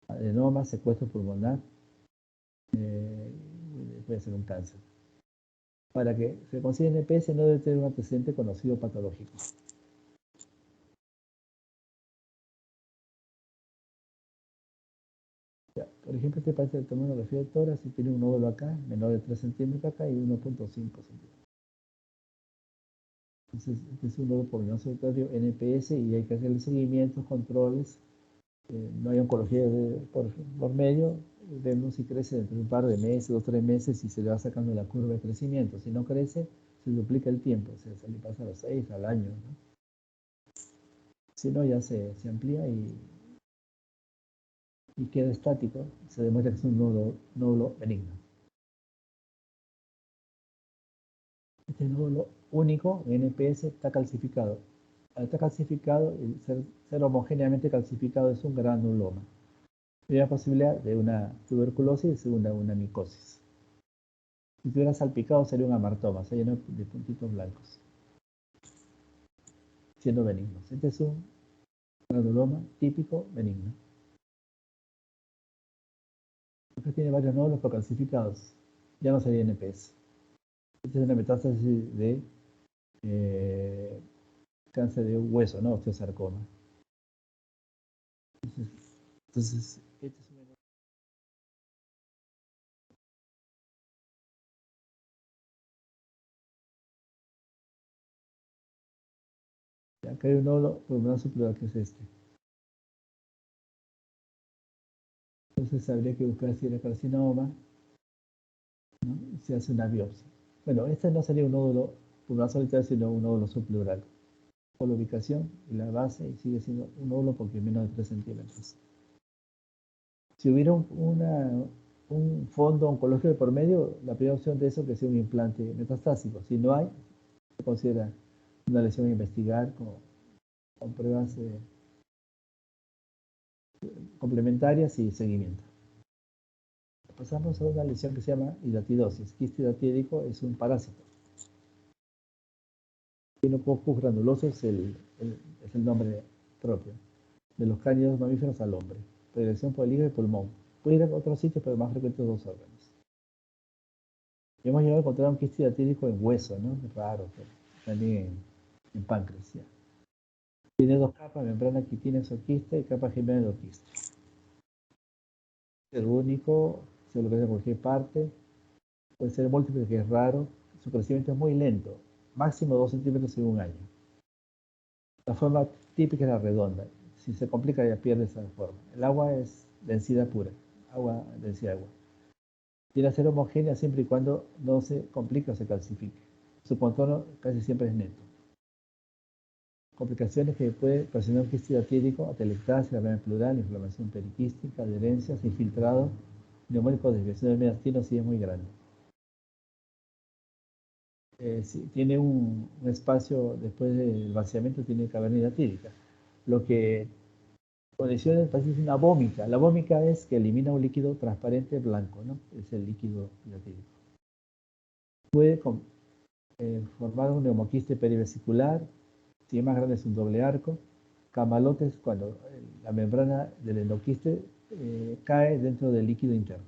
Adenoma, secuestro pulmonar, puede ser un cáncer. Para que se considere NPS no debe tener un antecedente conocido patológico. Ya, por ejemplo, este paciente de tomografía de tórax y tiene un nódulo acá, menor de 3 centímetros acá y 1.5 centímetros. Entonces, este es un nódulo pulmonar solitario NPS y hay que hacerle seguimientos, controles. No hay oncología por medio, vemos si crece dentro de un par de meses, 2 o 3 meses, y se le va sacando la curva de crecimiento. Si no crece, se duplica el tiempo, o sea, se le pasa a los 6, al año, ¿no? Si no, ya se amplía y queda estático, se demuestra que es un nódulo benigno. Este nódulo único, NPS, está calcificado. Al estar calcificado, el ser homogéneamente calcificado es un granuloma. Hay posibilidad de una tuberculosis y segunda una micosis. Si estuviera salpicado sería un amartoma, se llena de puntitos blancos, siendo benignos. Este es un granuloma típico benigno. Acá tiene varios nódulos calcificados, ya no sería NPS. Esta es una metástasis de cáncer de hueso, ¿no? Osteosarcoma. Entonces este es un... Acá hay un nódulo pulmonar superior que es este. Entonces habría que buscar si era carcinoma, ¿no? Y se hace una biopsia. Bueno, este no sería un nódulo pulmonar solitario, sino un nódulo subpleural. Por la ubicación y la base, y sigue siendo un nódulo porque es menos de 3 centímetros. Si hubiera un fondo oncológico de por medio, la primera opción de eso es que sea un implante metastásico. Si no hay, se considera una lesión a investigar con pruebas complementarias y seguimiento. Pasamos a una lesión que se llama hidatidosis. Quiste hidatídico es un parásito. Staphylococcus granuloso es el nombre propio. de los cánidos mamíferos al hombre. Predilección por el hígado y pulmón. Puede ir a otros sitios, pero más frecuente los dos órganos. Y hemos llegado a encontrar un quiste hidatídico en hueso, ¿no? Raro, pero también en páncreas. ¿Ya? Tiene dos capas, membrana quitina exoquista y capa gemela endoquista. Es único, se localiza en cualquier parte, puede ser múltiple, que es raro. Su crecimiento es muy lento, máximo 2 centímetros en un año. La forma típica es la redonda. Si se complica ya pierde esa forma. El agua es densidad pura, densidad de agua. Tiene a ser homogénea siempre y cuando no se complique o se calcifique. Su contorno casi siempre es neto. Complicaciones que puede ocasionar un quiste hidatídico, atelectasia, anemia pleural, inflamación periquística, adherencias, infiltrado, neumónico, desviación del mediastino si es muy grande. Si tiene un espacio después del vaciamiento, tiene caverna hidatídica. Lo que condiciona el paciente es una vómica. La vómica es que elimina un líquido transparente blanco, ¿no? Es el líquido hidatídico. Puede formar un neumoquiste perivesicular, si es más grande es un doble arco. Camalotes cuando la membrana del endoquiste cae dentro del líquido interno,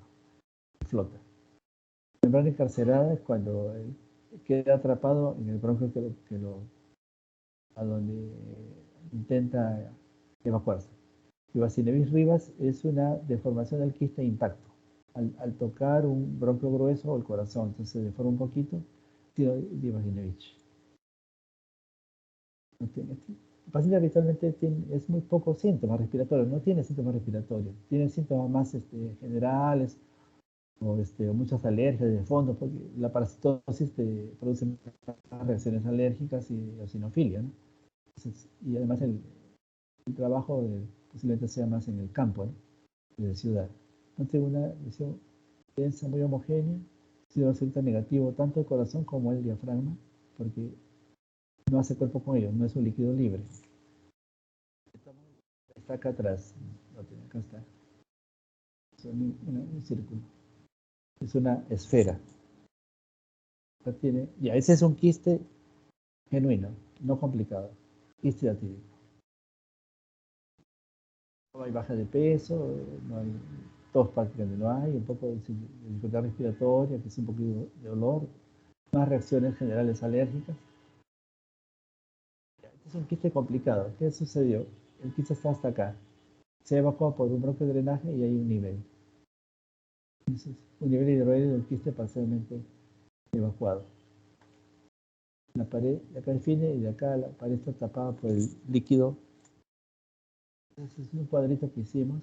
flota. Membrana encarcerada es cuando queda atrapado en el bronquio a donde intenta evacuarse. Y Basinevis rivas es una deformación del quiste de impacto. Al tocar un bronquio grueso o el corazón, entonces se deforma un poquito, de Basinevis. El paciente habitualmente es muy poco síntomas respiratorios, no tiene síntomas respiratorios, tiene síntomas más generales o muchas alergias de fondo, porque la parasitosis produce reacciones alérgicas y eosinofilia, ¿no? Entonces, y además el trabajo posiblemente sea más en el campo, ¿no? De ciudad. Entonces una lesión densa, muy homogénea, si va a ser negativo tanto el corazón como el diafragma, porque no hace cuerpo con ellos, no es un líquido libre. Está acá atrás, acá está. Es un círculo. Es una esfera. Ya, ese es un quiste genuino, no complicado. Quiste hidatídico. No hay baja de peso, no hay tos prácticamente no hay, un poco de dificultad respiratoria, que es un poquito de olor, más reacciones generales alérgicas. Este es un quiste complicado. ¿Qué sucedió? El quiste está hasta acá. Se evacuó por un bronquio de drenaje y hay un nivel. Entonces, un nivel hidroide del quiste parcialmente evacuado. La pared de acá define y de acá la pared está tapada por el líquido. Entonces es un cuadrito que hicimos,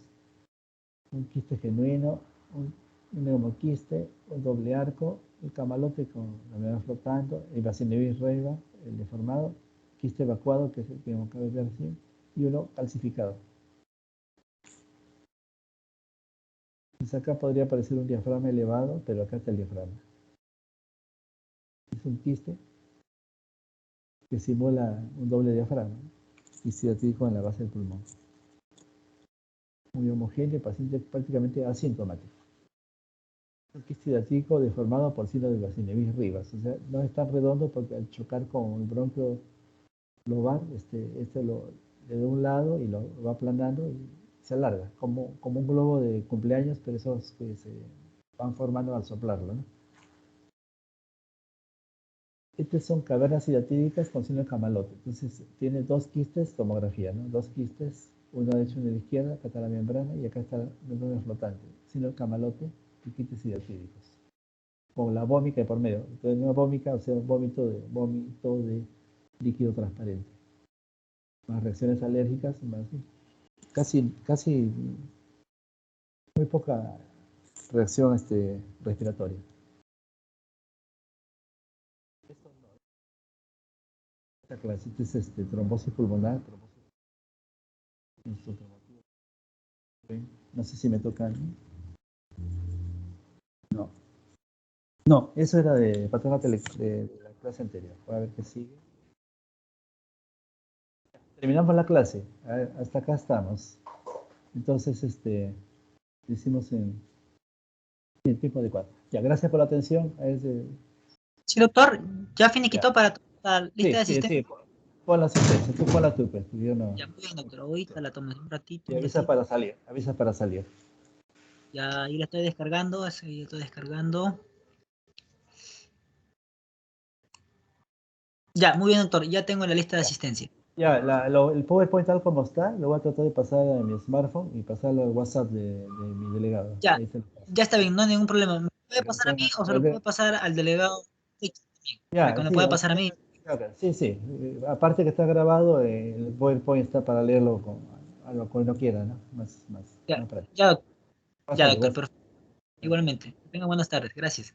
un quiste genuino, un neumoquiste, un doble arco, el camalote con la membrana flotando, el Basinevis reiva, el deformado, quiste evacuado, que es el que acabo de ver así, y uno calcificado. Entonces acá podría aparecer un diafragma elevado, pero acá está el diafragma. Es un quiste que simula un doble diafragma, quiste hidatídico en la base del pulmón. Muy homogéneo, paciente prácticamente asintomático. Un quiste hidatídico deformado por síndrome de Basinevis rivas. O sea, no es tan redondo porque al chocar con el bronquio lobar, le da un lado y lo va aplanando y se alarga, como un globo de cumpleaños, pero esos que se van formando al soplarlo, ¿no? Estas son cavernas hidatídicas con signo de camalote. Entonces, tiene dos quistes, tomografía, ¿no? Dos quistes, uno de hecho uno de la izquierda, acá está la membrana y acá está la membrana flotante. Signo de camalote y quistes hidatídicos. Con la vómica de por medio. Entonces, una vómica, o sea, un vómito de líquido transparente. Más reacciones alérgicas, más, casi muy poca reacción respiratoria. Esta clase es trombosis pulmonar, no sé si me toca. No. No, eso era de patrón de la clase anterior. Voy a ver qué sigue. Terminamos la clase. Hasta acá estamos. Entonces, hicimos en el tiempo adecuado. Ya, gracias por la atención. Sí, doctor, ya Ya. finiquitó para la lista de Sí. asistencia. pon la asistencia, tú ponla tú, pues, porque yo no. Ya, muy bien, doctor. Ahorita la tomo un ratito, Y un avisa ratito. para salir, avisa para salir. Ya, ahí la estoy descargando, así la estoy descargando. Ya, muy bien, doctor. Ya tengo la lista de asistencia. Ya, el PowerPoint tal como está, lo voy a tratar de pasar a mi smartphone y pasarlo al WhatsApp de mi delegado. Ya, Ahí se lo paso. ya está bien, no hay ningún problema. ¿Me puede Para que pasar a mí puedan o se lo puede volver. pasar al delegado? Sí, también, para que Ya, me sí, pueda pasar a mí. sí, sí. Aparte que está grabado, el PowerPoint está para leerlo a lo que uno quiera, ¿no? Ya, Más práctico. ya, ya, Pásale, doctor, WhatsApp. perfecto. Igualmente. Que tenga buenas tardes. Gracias.